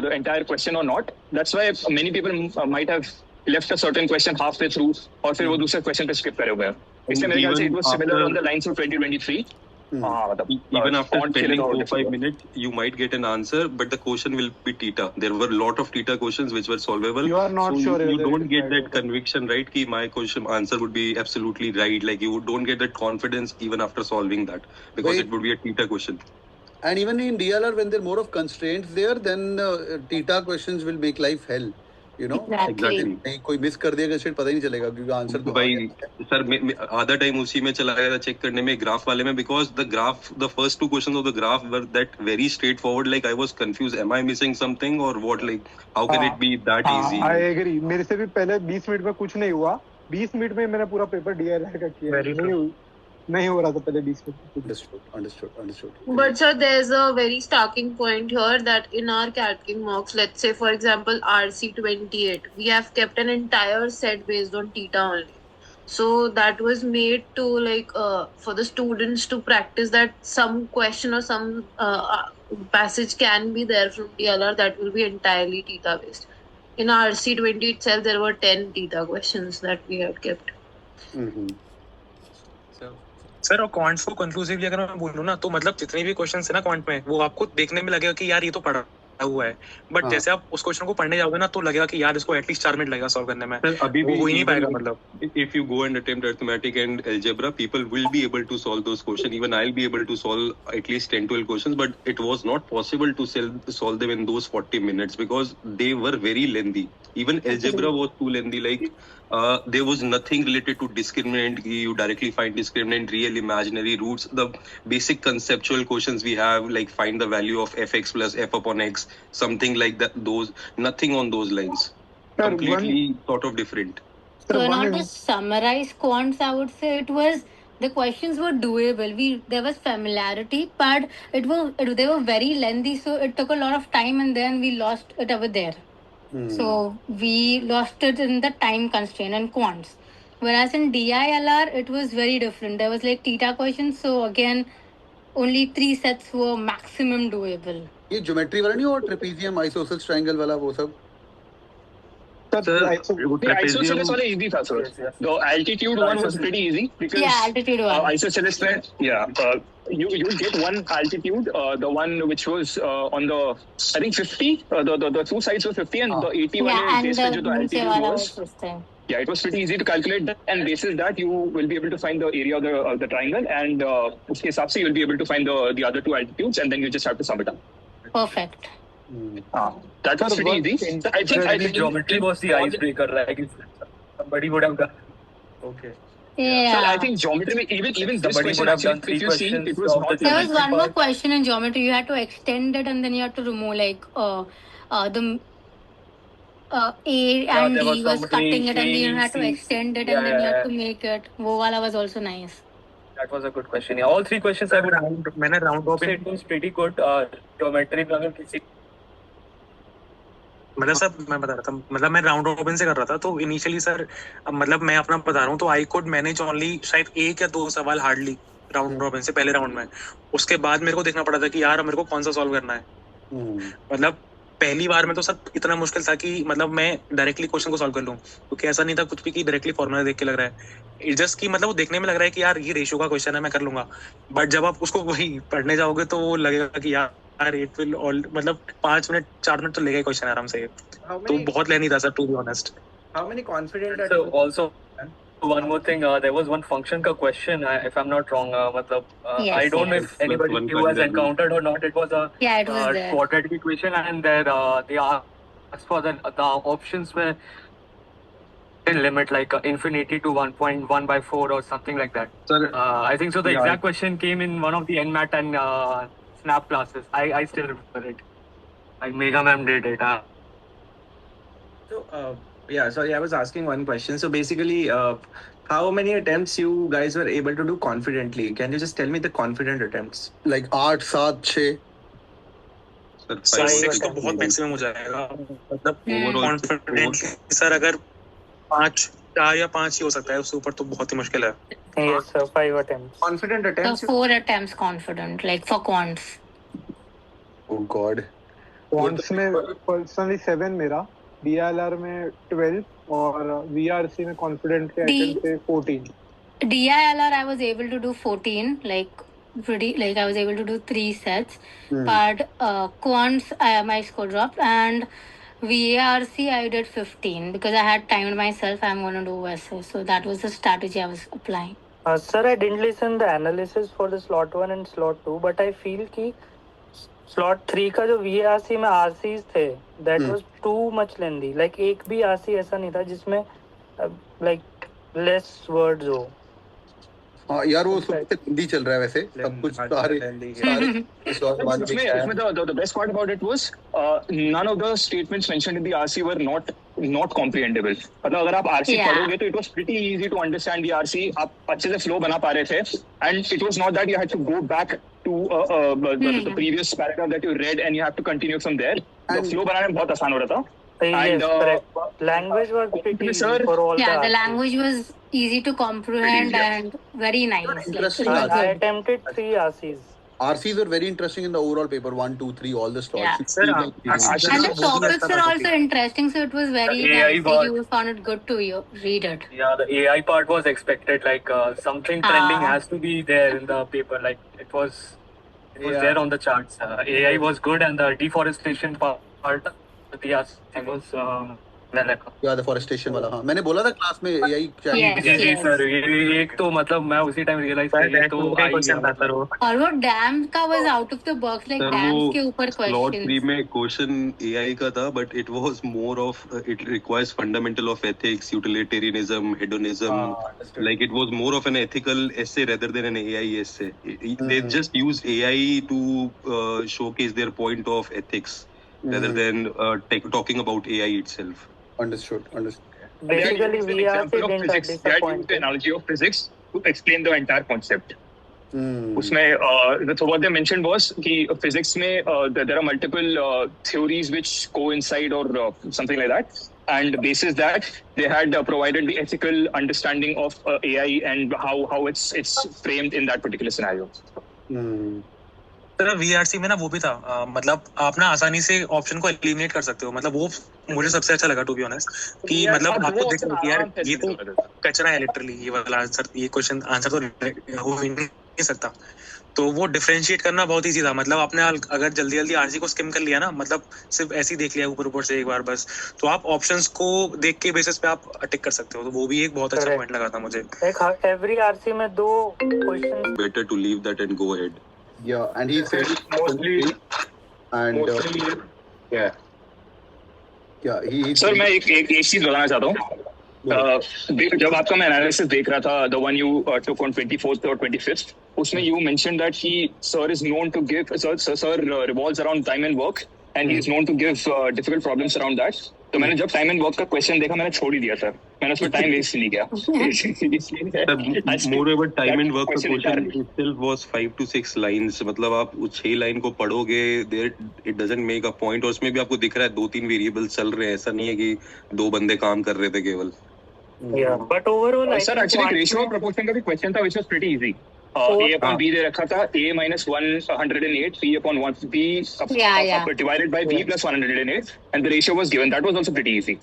the entire question or not. That's why many people might have left a certain question halfway through और फिर वो दूसरे question पे skip करे हुए हैं. इसलिए मेरे ख्याल से it was similar on the lines of 2023. Even after spending 4-5 minutes, you might get an answer, but the question will be Tita. There were a lot of Tita questions which were solvable. You are not so sure you whether don't it is get right that or conviction, right? Ki my question answer would be absolutely right. Like you don't get that confidence even after solving that because Wait. it would be a Tita question. And even in DLR, when there are more of constraints there, then Tita questions will make life hell. You know, Exactly. नहीं कोई miss कर देगा शायद पता ही नहीं चलेगा क्योंकि answer तो भाई सर आधा टाइम उसी में चला गया था चेक करने में ग्राफ वाले में because the graph the first 2 questions of the graph were that very straightforward. Like I was confused, am I missing something or what? Like how can it be that easy? I agree. मेरे से भी पहले 20 minute में कुछ नहीं हुआ. 20 minute में मैंने पूरा पेपर DLR का किया. नहीं हो रहा था पहले 20 minute. Understood. But sir, there's a very starking point here that in our Cat King mocks, let's say for example RC28, we have kept an entire set based on Theta only. So that was made to like for the students to practice that some question or some passage can be there from DLR that will be entirely Theta based. In RC20 itself, there were 10 Theta questions that we had kept. Sir और quants को conclusively अगर मैं बोलूँ ना तो मतलब जितने भी क्वेश्चन है ना क्वांट में वो आपको देखने में लगेगा कि यार ये तो पढ़ा हुआ है, बट हाँ। जैसे आप उस क्वेश्चन को पढ़ने जाओगे ना तो लगेगा कि यार इसको एटलीस्ट 4 मिनट लगेगा सॉल्व करने में, Sir, अभी वो भी हो ही नहीं even पाएगा मतलब। if you go and attempt arithmetic and algebra, people will be able to solve those questions. Even I'll be able to solve at least 10-12 questions, but it was not possible to solve them in those 40 minutes because they were very lengthy. Even algebra was too lengthy. Like there was nothing related to discriminant. You directly find discriminant, real, imaginary roots. The basic conceptual questions we have, like find the value of fx plus f upon x, something like that. Those, nothing on those lines. Sir, Completely sort of different. So in order to summarize quants, I would say it was the questions were doable. There was familiarity, but they were very lengthy, so it took a lot of time, and then we lost it over there. So we lost it in the time constraint and quants. Whereas in DILR, it was very different. There was like theta questions, so again, only 3 sets were maximum doable. ये geometry वाला नहीं और trapezium isosceles triangle वाला वो सब? The isosceles was easy, sir. The altitude one was pretty easy because altitude one. Isosceles, you get one altitude, the one which was on the I think 50. The two sides were 50 and the 80 one and the altitude was. Yeah, it was pretty easy to calculate that, and basis that you will be able to find the area of the triangle, and uske hisab se you will be able to find the other two altitudes, and then you just have to sum it up. Perfect. That was pretty easy. I think geometry was the icebreaker, right? Somebody would have done. Okay. Yeah. So I think geometry, even this Somebody question, would have done actually, 3 if you see, questions it was of not. the There was geometry one more part. question in geometry. You had to extend it, and then you had to remove like the A and there D was was some cutting it, and then you A, had to C. extend it, Yeah, and then you had yeah. to make it. Wo wala was also nice. That was a good question. Yeah, all 3 questions I would have. मैंने round So robin it was pretty good. Geometry में अगर किसी मतलब sir मैं बता रहा था, मतलब मैं राउंड रॉबिन से कर रहा था, तो इनिशियली सर मतलब मैं अपना बता रहा हूँ, तो आई कुड मैनेज ओनली शायद 1 या 2 सवाल हार्डली राउंड रॉबिन से पहले राउंड में। उसके बाद मेरे को देखना पड़ा था कि यार मेरे को कौन सा सॉल्व करना है। मतलब पहली बार में तो सर इतना मुश्किल था कि मतलब मैं डायरेक्टली क्वेश्चन को सॉल्व कर लूँ, क्योंकि ऐसा नहीं था कुछ भी कि डायरेक्टली फॉर्मूला देख के लग रहा है, जस्ट कि मतलब वो देखने में लग रहा है कि यार ये रेशियो का क्वेश्चन है, मैं कर लूंगा। बट जब आप उसको वही पढ़ने जाओगे तो वो लगेगा कि यार इट विल ऑल मतलब 5 मिनट 4 मिनट तो लेगा क्वेश्चन आराम से। तो बहुत लेनी था sir, to be honest. How many confident? So also one more thing, there was one function ka question, if I'm not wrong, matlab, Yes, I don't know if anybody one who has kind of- encountered or not. It was a Yeah, it was there. quadratic equation, and there they asked for the options were in limit like infinity to 1.1 by 4 or something like that. Sir, I think so. The yeah. exact question came in one of the NMAT and Snap classes. I still remember it. Like Mega Ma'am did it. So, yeah, sorry, I was asking one question. So basically, how many attempts you guys were able to do confidently? Can you just tell me the confident attempts? Like 8, 7, 6. sir, 6 तो बहुत maximum हो जाएगा, मतलब Overall, confident sir अगर 4 या 5 ही हो सकता है, उससे ऊपर तो बहुत ही मुश्किल है। Yes, sir. 5 attempts. Confident So attempts? 4 attempts confident, like for quants. Oh God. Quants में पर्सनली 7 मेरा, DILR में 12 और VRC में कॉन्फिडेंट के अटेम्प्ट थे 14. DILR I was able to do 14, like I was able to do 3 sets, but quants my score dropped, and VRC I did 15 because I had timed myself. I'm going to do essay, so that was the strategy I was applying. Sir, I didn't listen the analysis for the slot 1 and slot 2, but I feel कि slot 3 का जो VRC में RCs थे, that was too much lengthy. Like एक भी RC ऐसा नहीं था जिसमें like less words हो. हाँ यार वो सब हिंदी चल रहा है वैसे, सब कुछ सारे The best part about it was none of the statements mentioned in the RC were not comprehensible. मतलब अगर आप RC पढ़ोगे तो it was pretty easy to understand the RC. आप अच्छे से flow बना पा रहे थे, and it was not that you had to go back to the previous paragraph that you read and you have to continue from there. The flow बनाने में बहुत आसान हो रहा था. Yes, correct. Language was pretty easy for all the the language was easy to comprehend and very nice. Interesting. Like, I attempted 3 RCs. RCs were very interesting in the overall paper, 1, 2, 3, all the slots. Yeah. It feels like and the topics are also interesting, so it was very nice. So you found it good to read it. Yeah, the AI part was expected. Like something trending has to be there in the paper. Like it was was there on the charts. AI was good, and the deforestation part of the RC was या deforestation वाला, हाँ मैंने बोला था class में AI क्या Yes, जी yes. Sir, ये एक तो मतलब मैं उसी टाइम रियलाइज सर किया तो का क्वेश्चन था सर वो। और वो डैम का was out of the box, like sir dams वो के ऊपर slot 3 questions. में क्वेश्चन AI का था, but it was more of it requires fundamental of ethics, utilitarianism, hedonism. Like it was more of an ethical essay rather than an AI essay. They just used AI to showcase their point of ethics rather than talking about AI itself. Understood. Basically, we are example of physics. They had used the analogy of physics to explain the entire concept. उसमें so what they mentioned was कि physics में there are multiple theories which coincide or something like that, and basis that they had provided the ethical understanding of AI and how it's framed in that particular scenario. Sir VRC में ना वो भी था, मतलब आप ना आसानी से ऑप्शन को एलिमिनेट कर सकते हो, मतलब वो मुझे सबसे अच्छा लगा टू बी ऑनेस्ट कि मतलब आपको देख रहा है यार ये तो कचरा है लिटरली, ये वाला आंसर, ये क्वेश्चन आंसर तो हो ही नहीं सकता। तो वो डिफरेंशिएट करना बहुत ईजी था, मतलब आपने अगर जल्दी जल्दी आरसी को स्किम कर लिया ना, मतलब सिर्फ ऐसे ही देख लिया ऊपर ऊपर से एक बार बस, तो आप ऑप्शंस को देख के बेसिस पे आप अटैक कर सकते हो। तो वो भी एक बहुत अच्छा पॉइंट लगा था मुझे। एवरी आरसी में 2 question. Better to leave that and go ahead. Yeah, and he said Mostly, yeah. he sir मैं एक चीज बताना चाहता हूँ। जब आपका मैं एनालिसिस देख रहा था, the one you took on 24th or 25th, उसमें you mentioned that sir is known to give sir revolves around time and work and he is known to give difficult problems around that. तो मैंने जब time and work का question देखा मैंने छोड़ ही दिया sir, मैंने उसमें टाइम वेस्ट नहीं किया। Moreover, time and work का question itself was 5 to 6 lines, मतलब आप 6 लाइन को पढ़ोगे there it doesn't make a point, और उसमें भी आपको दिख रहा है 2-3 वेरिएबल्स चल रहे हैं, ऐसा नहीं है कि 2 बंदे काम कर रहे थे केवल। But overall sir actually ratio of proportion का भी क्वेश्चन था which was pretty easy. A upon B दे रखा था, A minus 108, B upon 1, B divided by B plus 108, and the ratio was given. That was also pretty easy.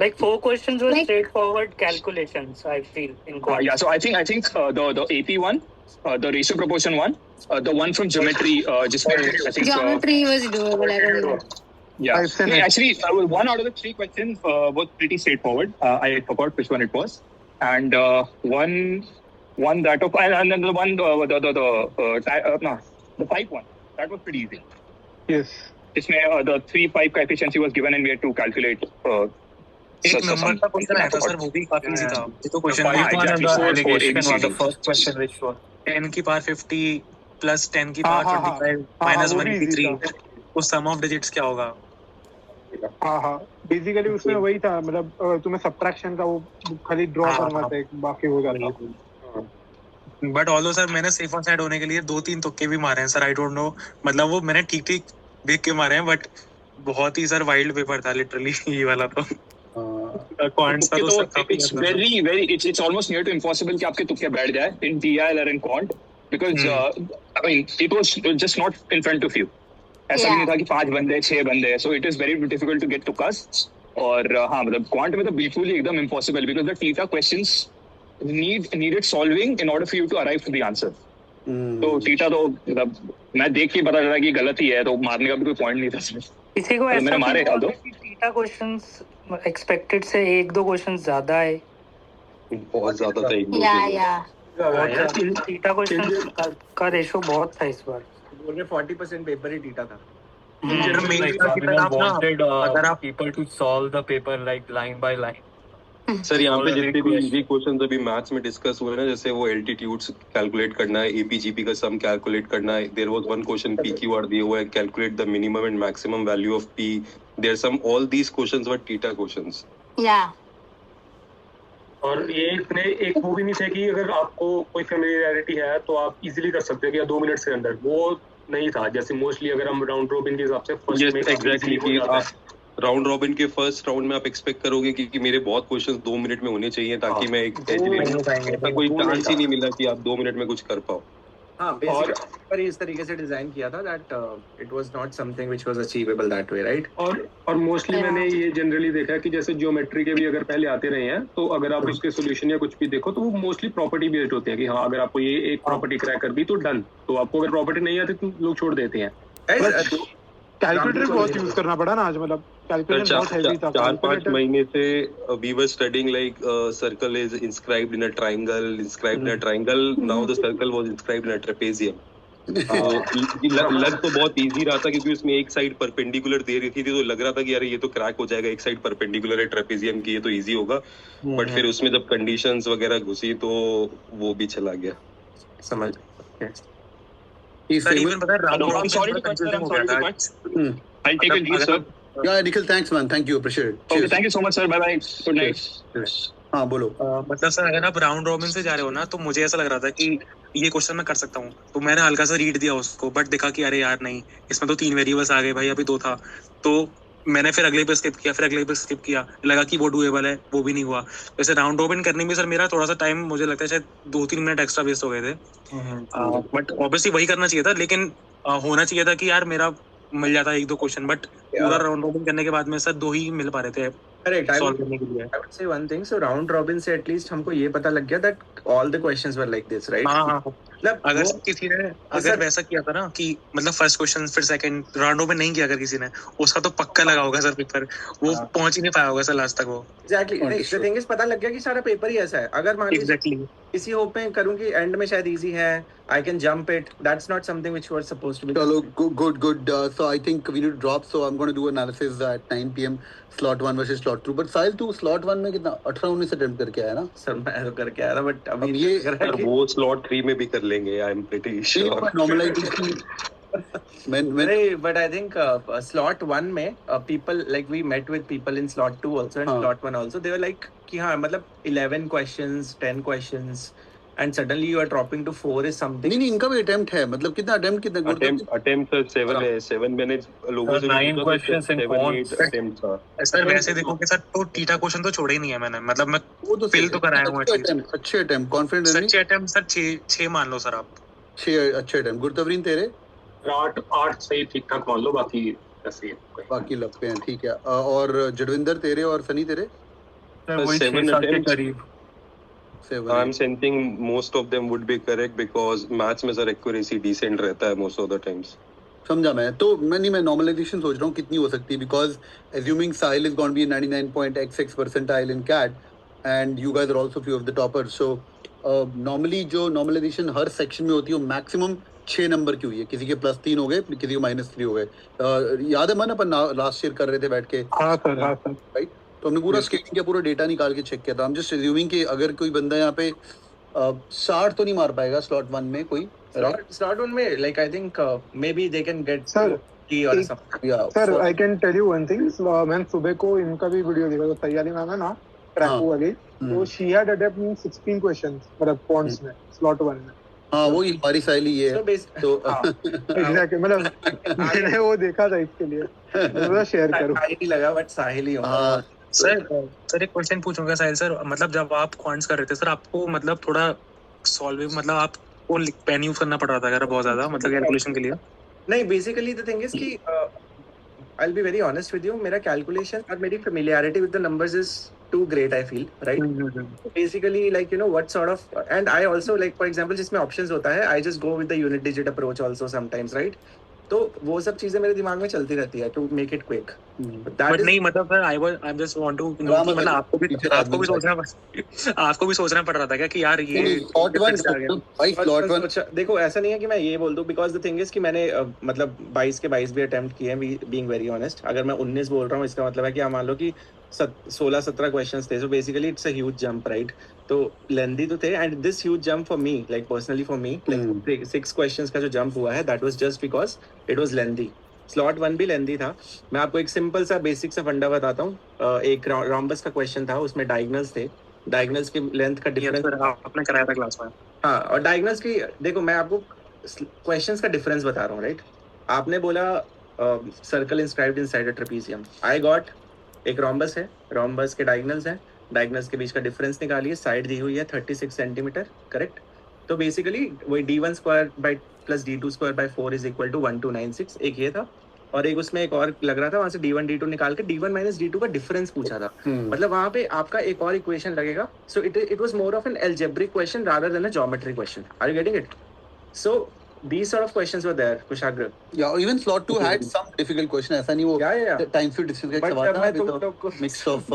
Like 4 questions were straightforward calculations, I feel, in quant. Yeah, so I think the AP one, the ratio proportion one, the one from geometry, जिसमें I think Geometry was doable, I don't know. Yeah, no, actually, one out of the 3 questions was pretty straightforward. I forgot which one it was, and one that of and then the one the pipe one, that was pretty easy. Yes. इसमें the 3 pipe का efficiency was given and we had to calculate. एक number का question आया था sir, वो भी काफी easy था। ये तो question the first question which was 10 की पावर 50 plus 10 की पावर 25 minus 183, उस सम ऑफ डिजिट्स क्या होगा? हाँ बेसिकली उसमें वही था, मतलब तुम्हें सब्ट्रैक्शन का वो खाली ड्रॉ करना था, बाकी हो जाता। बट ऑल्दो सर मैंने सेफर साइड होने के लिए 2-3 तुक्के भी मारे हैं सर, आई डोंट नो, मतलब वो मैंने ठीक देख के मारे हैं, बट बहुत ही सर वाइल्ड पेपर था लिटरली ये वाला। तो क्वांट्स का तो it's very it's almost near to impossible कि आपके तुक्के बैठ जाए in DIL or in quant, because I mean it was just not in front of you. ऐसा भी नहीं था कि 5 बंदे 6 बंदे, so it is very difficult to get tukas. और हाँ मतलब क्वांट में तो बिल्कुल ही एकदम impossible, because the theta questions needed solving in order for you to arrive to the answer. तो थीटा तो मतलब मैं देख के पता चला कि गलत ही है, तो मारने का भी कोई पॉइंट नहीं था इसमें। किसी को मैंने मारे डाल दो। थीटा क्वेश्चंस एक्सपेक्टेड से 1-2 क्वेश्चंस ज्यादा है, बहुत ज्यादा था। थीटा क्वेश्चंस का रेशो बहुत था इस बार। बोल रहे 40% पेपर ही थीटा था। अगर आप people to solve the paper like line by line. Sir यहाँ पे जितने भी इजी क्वेश्चंस अभी मैथ्स में डिस्कस हुए ना, जैसे वो एल्टीट्यूड्स कैलकुलेट करना है, एपीजीपी का सम कैलकुलेट करना है, there was one question PQR दिया हुआ है, calculate the minimum and maximum value of P, there sum all these questions were theta questions. या और ये इतने एक वो भी नहीं थे कि अगर आपको कोई फेमिलियरिटी है तो आप इजीली कर सकते हो कि 2 मिनट्स के अंदर, वो नहीं था। जैसे मोस्टली अगर हम राउंड रॉबिन के हिसाब से फर्स्ट में एग्जैक्टली आप राउंड रॉबिन के फर्स्ट राउंड में आप एक्सपेक्ट करोगे कि मेरे बहुत क्वेश्चंस 2 मिनट में होने चाहिए ताकि मैं एक एज ले लूं, ऐसा कोई चांस ही नहीं मिला कि आप 2 मिनट में कुछ कर पाओ। हाँ बेसिकली पर इस तरीके से डिजाइन किया था that it was not something which was achievable that way, right? और मोस्टली मैंने ये जनरली देखा है कि जैसे ज्योमेट्री के भी अगर पहले आते रहे हैं तो अगर आप उसके सोल्यूशन या कुछ भी देखो तो वो मोस्टली प्रॉपर्टी बेस्ड होते हैं कि हाँ अगर आपको ये एक प्रॉपर्टी क्रैक कर दी तो डन, तो आपको अगर प्रॉपर्टी नहीं आती तो लोग छोड़ देते हैं। कैलकुलेटर बहुत यूज करना पड़ा ना आज, मतलब कैलकुलेटर बहुत हेवी था। 4-5 महीने से we were studying like circle is inscribed in a triangle, inscribed in a triangle. Now the circle was inscribed in a trapezium. लग तो बहुत इजी रहा था क्योंकि उसमें एक साइड परपेंडिकुलर दे रही थी तो लग रहा था कि अरे ये तो क्रैक हो जाएगा, एक साइड परपेंडिकुलर है ट्रेपेजियम की, ये तो इजी होगा। बट फिर उसमें जब कंडीशंस वगैरह घुसी तो वो भी चला गया। समझ सर इवन पता है I'm sorry to cut, sir. I'm sorry to cut. I'll take a leave, sir. Yeah, Nikhil, thanks man. Thank you. Appreciate it. Okay, Cheers. thank you so much, sir. Bye bye. Good night. Cheers. हाँ बोलो। मतलब sir अगर आप round robin से जा रहे हो ना तो मुझे ऐसा लग रहा था कि ये क्वेश्चन मैं कर सकता हूँ, तो मैंने हल्का सा रीड दिया उसको, बट देखा कि अरे यार नहीं, इसमें तो 3 वेरिएबल्स आ गए भाई, अभी 2 था, तो मैंने फिर अगले पे स्किप किया, फिर अगले पे स्किप किया, लगा कि वो डूएबल है, वो भी नहीं हुआ। वैसे राउंड रॉबिन करने में सर मेरा थोड़ा सा टाइम मुझे लगता है शायद 2-3 मिनट एक्स्ट्रा वेस्ट हो गए थे, बट ऑब्वियसली वही करना चाहिए था, लेकिन होना चाहिए था कि यार मेरा मिल जाता 1-2 क्वेश्चन, बट पूरा राउंड रॉबिन करने के बाद में सर 2 ही मिल पा रहे थे करेक्ट। सॉल्व करने के लिए। I would say one thing, so round robin से एटलीस्ट हमको ये पता लग गया that all the questions were like this, right? हाँ मतलब अगर किसी ने अगर वैसा किया था ना कि मतलब फर्स्ट क्वेश्चन फिर सेकंड राउंड रॉबिन नहीं किया अगर किसी ने, उसका तो पक्का लगा होगा सर पेपर, वो पहुंच ही नहीं पाया होगा सर लास्ट तक वो। एग्जैक्टली, the thing is पता लग गया कि सारा पेपर ही ऐसा है। अगर मान लीजिए इसी होप में करूं कि एंड में शायद इजी है, I can jump it, that's not something which was supposed to be. Chalo, good. So I think we need to drop. So I'm going to do analysis at 9 PM. Slot 1 versus slot 2. But Sahil, तू slot 1 में कितना 18-19 attempt करके आया ना? Sir मैं तो करके आया था, बट अभी ये सर वो slot 3 में भी कर लेंगे, I am pretty sure. Normalization. But I think slot 1 में people like we met with people in slot 2 also and slot 1 also, they were like कि हाँ मतलब 11 questions, 10 questions. And suddenly you are dropping to 4 is something. नहीं इनका भी attempt है, मतलब कितना अटेम्प्ट सर 7 है, 7 मैंने लोगों से 9 questions in cons अटेम्प्ट था सर। वैसे देखो कि सर तो टीटा क्वेश्चन तो छोड़े ही नहीं है मैंने, मतलब मैं वो तो फिल तो कराया हूं एटलीस्ट। अच्छे अटेम्प्ट कॉन्फिडेंट है, सच्चे अटेम्प्ट सर 6 मान लो सर आप, 6 अच्छे अटेम्प्ट। गुरतवरीन तेरे 8 सही ठीक ठाक मान लो, बाकी ऐसे ही बाकी लगते हैं, ठीक है। और जडविंदर तेरे और सनी तेरे 7 attempts. I'm sensing most of them would be correct because maths में सर accuracy decent रहता है most of the times. समझा मैं, तो मैं नॉर्मलाइजेशन सोच रहा हूँ कितनी हो सकती है, because assuming Sahil is going to be 99.xx percentile in CAT and you guys are also few of the toppers, so normally जो नॉर्मलाइजेशन हर सेक्शन में होती है वो मैक्सिमम 6 नंबर की हुई है, किसी के +3 हो गए, किसी के -3 हो गए। याद है मन अपन लास्ट ईयर कर रहे थे बैठ के? हाँ सर राइट, तो हमने पूरा स्केलिंग किया, पूरा डेटा निकाल के चेक किया था। हम जस्ट अज्यूमिंग कि अगर कोई बंदा यहाँ पे 60 तो नहीं मार पाएगा स्लॉट 1 में कोई, slot 1 में like I think maybe they can get Sir, or something. Sir I can tell you one thing, मैंने सुबह को इनका भी वीडियो देखा, तो तैयारी मैम है ना ट्रैको वाली, तो शी हैड अटेम्प्ट 16 क्वेश्चंस मतलब पॉइंट्स में स्लॉट 1 में। हाँ वही हमारी साइली ये है, तो एग्जैक्टली मतलब मैंने वो देखा था, इसके लिए मैं शेयर करूं। साहिल लगा बट साहिल ही होगा। सर एक क्वेश्चन पूछूंगा साहिल सर, मतलब जब आप क्वांट्स कर रहे थे सर आपको मतलब थोड़ा सॉल्विंग मतलब आपको पेन यूज करना पड़ रहा था अगर बहुत ज्यादा मतलब कैलकुलेशन के लिए? नहीं, बेसिकली द थिंग इज कि I'll be very honest with you, मेरा calculation और मेरी familiarity with the numbers is too great, I feel, right? Basically, like you know what sort of, and I also like for example जिसमें options होता है, I just go with the unit digit approach also sometimes, right? तो वो सब चीजें मेरे दिमाग में चलती रहती है to make it quick. But नहीं मतलब sir I just want to know कि मतलब आपको भी सोचना पड़ रहा था क्या कि यार ये slot 1 देखो ऐसा नहीं है कि मैं ये बोल दूं, because the thing is कि मैंने मतलब 22 के 22 भी अटेम्प्ट किए हैं, being very honest। अगर मैं 19 बोल रहा हूँ इसका मतलब है कि मान लो कि 16-17 क्वेश्चंस थे, so basically it's a huge jump, right? तो लेंदी तो थे, and this huge jump for me, like personally for me, like 6 questions का जो jump हुआ है, that was just because it was lengthy. Slot 1 भी लेंदी था। मैं आपको एक सिंपल सा बेसिक सा फंडा बताता हूँ। एक रोम्बस का क्वेश्चन था, उसमें डायगोनल्स थे, डायगोनल्स की लेंथ का डिफरेंस आपने कराया था क्लास में। हाँ, और डायगोनल्स की देखो मैं आपको क्वेश्चंस का डिफरेंस बता रहा हूँ, राइट? आपने बोला circle inscribed inside a trapezium, I got एक रोम्बस है, रोम्बस के डायगोनल्स हैं, डायगोनल्स के बीच का डिफरेंस निकालिए, साइड दी हुई है 36 सेंटीमीटर, करेक्ट? तो बेसिकली वही d1 square by plus d2 square by 4 is equal to 1296, एक ये था। और एक उसमें एक और लग रहा था, वहां से d1 d2 निकाल के d1 माइनस d2 का डिफरेंस पूछा था। मतलब वहां पे आपका एक और इक्वेशन लगेगा। So it was more of an algebraic question rather than a geometry question. Are you getting it? So these sort of questions were there, Kushagra. Yeah, even slot 2 had some difficult question. ऐसा नहीं वो time field distance का एक सवाल था with a mix of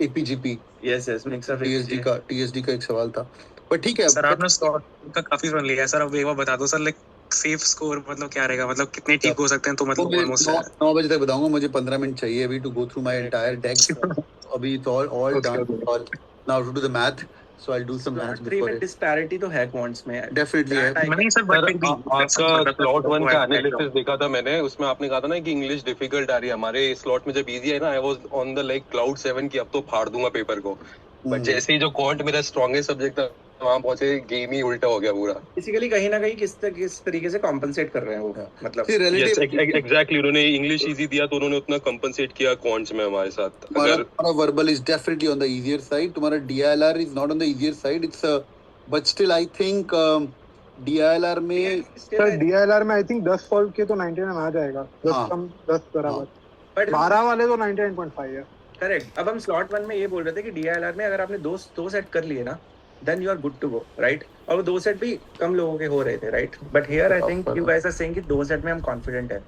APGP. Yes, mix of TSD का एक सवाल था। पर ठीक है सर, आपने स्लॉट का काफी सुन लिया है सर। अब एक बार बता दो सर, लाइक सेफ स्कोर मतलब क्या रहेगा, मतलब कितने ठीक हो सकते हैं? तो मतलब ऑलमोस्ट 9 बजे तक बताऊंगा। मुझे 15 मिनट चाहिए अभी to go through my entire deck. अभी तो all done, all now to do the math. So I'll do some math before it. Disparity तो है quants में Definitely है। नहीं सर, बट आपका स्लॉट 1 का एनालिसिस देखा था मैंने, उसमें आपने कहा था ना कि इंग्लिश डिफिकल्ट आ रही है। हमारे स्लॉट में जब इजी है ना, I was on the like cloud 7 की अब तो फाड़ दूंगा पेपर को। बट जैसे ही जो क्वांट मेरा स्ट्रॉन्गेस्ट सब्जेक्ट था, वहां पहुंचे गेम ही उल्टा हो गया पूरा। बेसिकली कहीं ना कहीं किस तरीके से कॉम्पनसेट कर रहे हैं वो, मतलब एग्जैक्टली उन्होंने इंग्लिश इजी दिया तो उन्होंने उतना कंपनसेट किया क्वांट्स में हमारे साथ। अगर तुम्हारा verbal is definitely on the easier side, तुम्हारा DILR is not on the easier side, it's but still I think DILR में सर DILR में आई थिंक 10 सॉल्व के तो 99 आ जाएगा। 10 कम 10 बराबर, बट 12 वाले तो 99.5 है। करेक्ट। अब हम स्लॉट 1 में ये बोल रहे थे कि DILR में अगर आपने दो सेट कर लिए ना, then you are good to go, right? और वो 2 सेट भी कम लोगों के हो रहे थे, right? But here I think you guys are saying कि 2 सेट में हम confident हैं।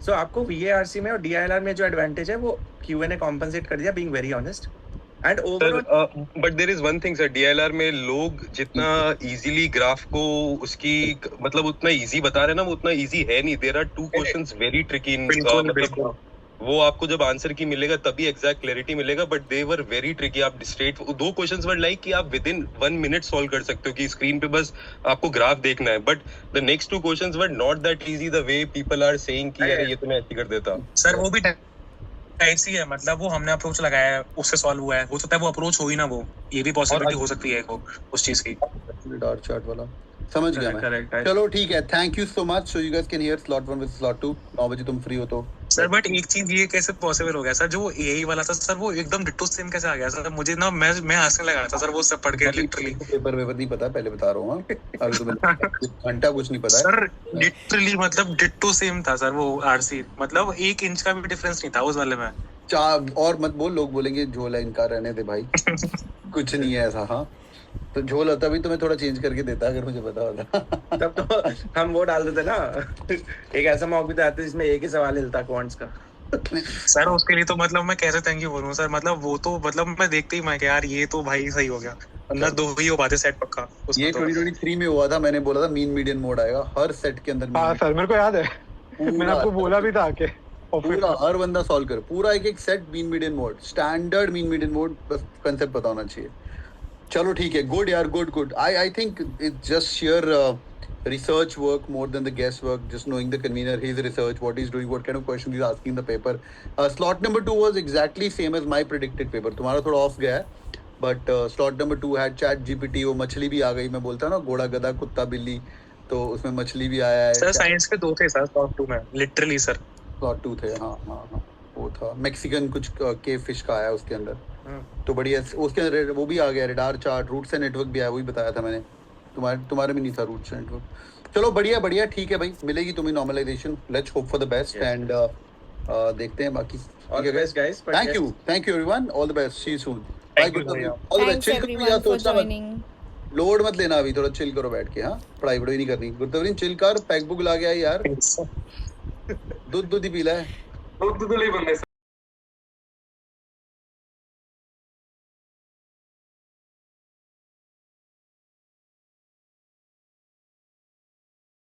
So आपको VARC में और DILR में जो एडवांटेज है वो QA ने compensate कर दिया, being very honest. And overall, but there is one thing sir, DILR में लोग जितना easily ग्राफ को उसकी मतलब उतना easy बता रहे हैं ना, वो उतना easy है नहीं। There are 2 questions very tricky in मतलब वो आपको जब आंसर की मिलेगा तभी एग्जैक्ट क्लैरिटी मिलेगा, but they were very tricky. आप स्ट्रेट 2 क्वेश्चंस वर लाइक कि आप विद इन 1 मिनट सॉल्व कर सकते हो कि स्क्रीन पे बस आपको ग्राफ देखना है, but the next 2 questions were not that easy the way people are saying कि अरे ये तो मैं ऐसे कर देता। सर वो भी टाइप सी है, मतलब वो हमने अप्रोच लगाया है उससे सॉल्व हुआ है। हो सकता है वो अप्रोच हो ही ना, वो ये भी पॉसिबिलिटी हो सकती है उस चीज की। डार्क चार्ट वाला समझ गया मैं। चलो ठीक है, thank you so much. So you guys can hear slot 1 with slot 2। 9 बजे तुम फ्री हो तो सर। बट एक चीज ये कैसे पॉसिबल हो गया सर, जो AI वाला था सर वो एकदम डिट्टो सेम कैसे आ गया सर? मुझे ना मैं हंसने लगा था सर वो सब पढ़ के। लिटरली पेपर नहीं पता, पहले बता रहा हूँ। अगर तुम्हें घंटा कुछ नहीं पता है सर, लिटरली मतलब डिट्टो सेम था सर वो RC, मतलब 1 इंच का भी डिफरेंस नहीं था उस वाले में। और मत बोल, लोग बोलेंगे झोला इनका, रहने दे भाई। कुछ नहीं है ऐसा। हाँ तो झोल होता भी तो मैं थोड़ा चेंज करके देता अगर मुझे पता होता। तब तो हम वो डाल देते ना। एक ऐसा मॉक भी तो आता जिसमें एक ही सवाल हिलता क्वांट्स का। सर उसके लिए तो मतलब मैं कैसे थैंक यू बोलूं सर, मतलब वो तो मतलब मैं देखते ही मैं कि यार ये तो भाई सही हो गया। अंदर 2 ही हो पाते सेट पक्का। ये 2023 में हुआ था, मैंने बोला था मीन मीडियन मोड आएगा हर सेट के अंदर। हाँ सर मेरे को याद है, मैंने आपको बोला भी था आके। पूरा हर बंदा सॉल्व कर, पूरा एक set mean median mode, standard mean median mode, बस कंसेप्ट पता होना चाहिए। चलो ठीक है, गुड यार, good. I think it's just share research work more than the guesswork, just knowing the convener, his research, what he's doing, what kind of questions he's asking in the paper. Slot number 2 was exactly same as my predicted paper. तुम्हारा थोड़ा of गया है, but slot number 2 had ChatGPT, वो मछली भी आ गई। मैं बोलता ना घोड़ा गधा कुत्ता बिल्ली, तो उसमें मछली भी आया है। सर साइंस के 2 थे सर slot 2 में, लिटरली सर slot 2 थे। हाँ वो था मैक्सिकन कुछ केव फिश का आया उसके अंदर, तो बढ़िया। उसके अंदर वो भी आ गया, रेडार चार्ट, रूट से नेटवर्क भी आया, वही बताया था मैंने। तुम्हारे में नहीं था रूट से नेटवर्क। चलो बढ़िया ठीक है भाई, मिलेगी तुम्हें normalization. Let's hope for the best and देखते हैं बाकी। Thank you everyone, all the best, see you soon, bye, good night, all the best. Chill करो यार, सोचना मत, लोड मत लेना अभी, थोड़ा चिल करो बैठ के। हाँ पढ़ाई नहीं करनी, गुरतवरीन चिल कर, पैक बुक ला गया यार। दूध ही पीला है, दूध ही बंदे।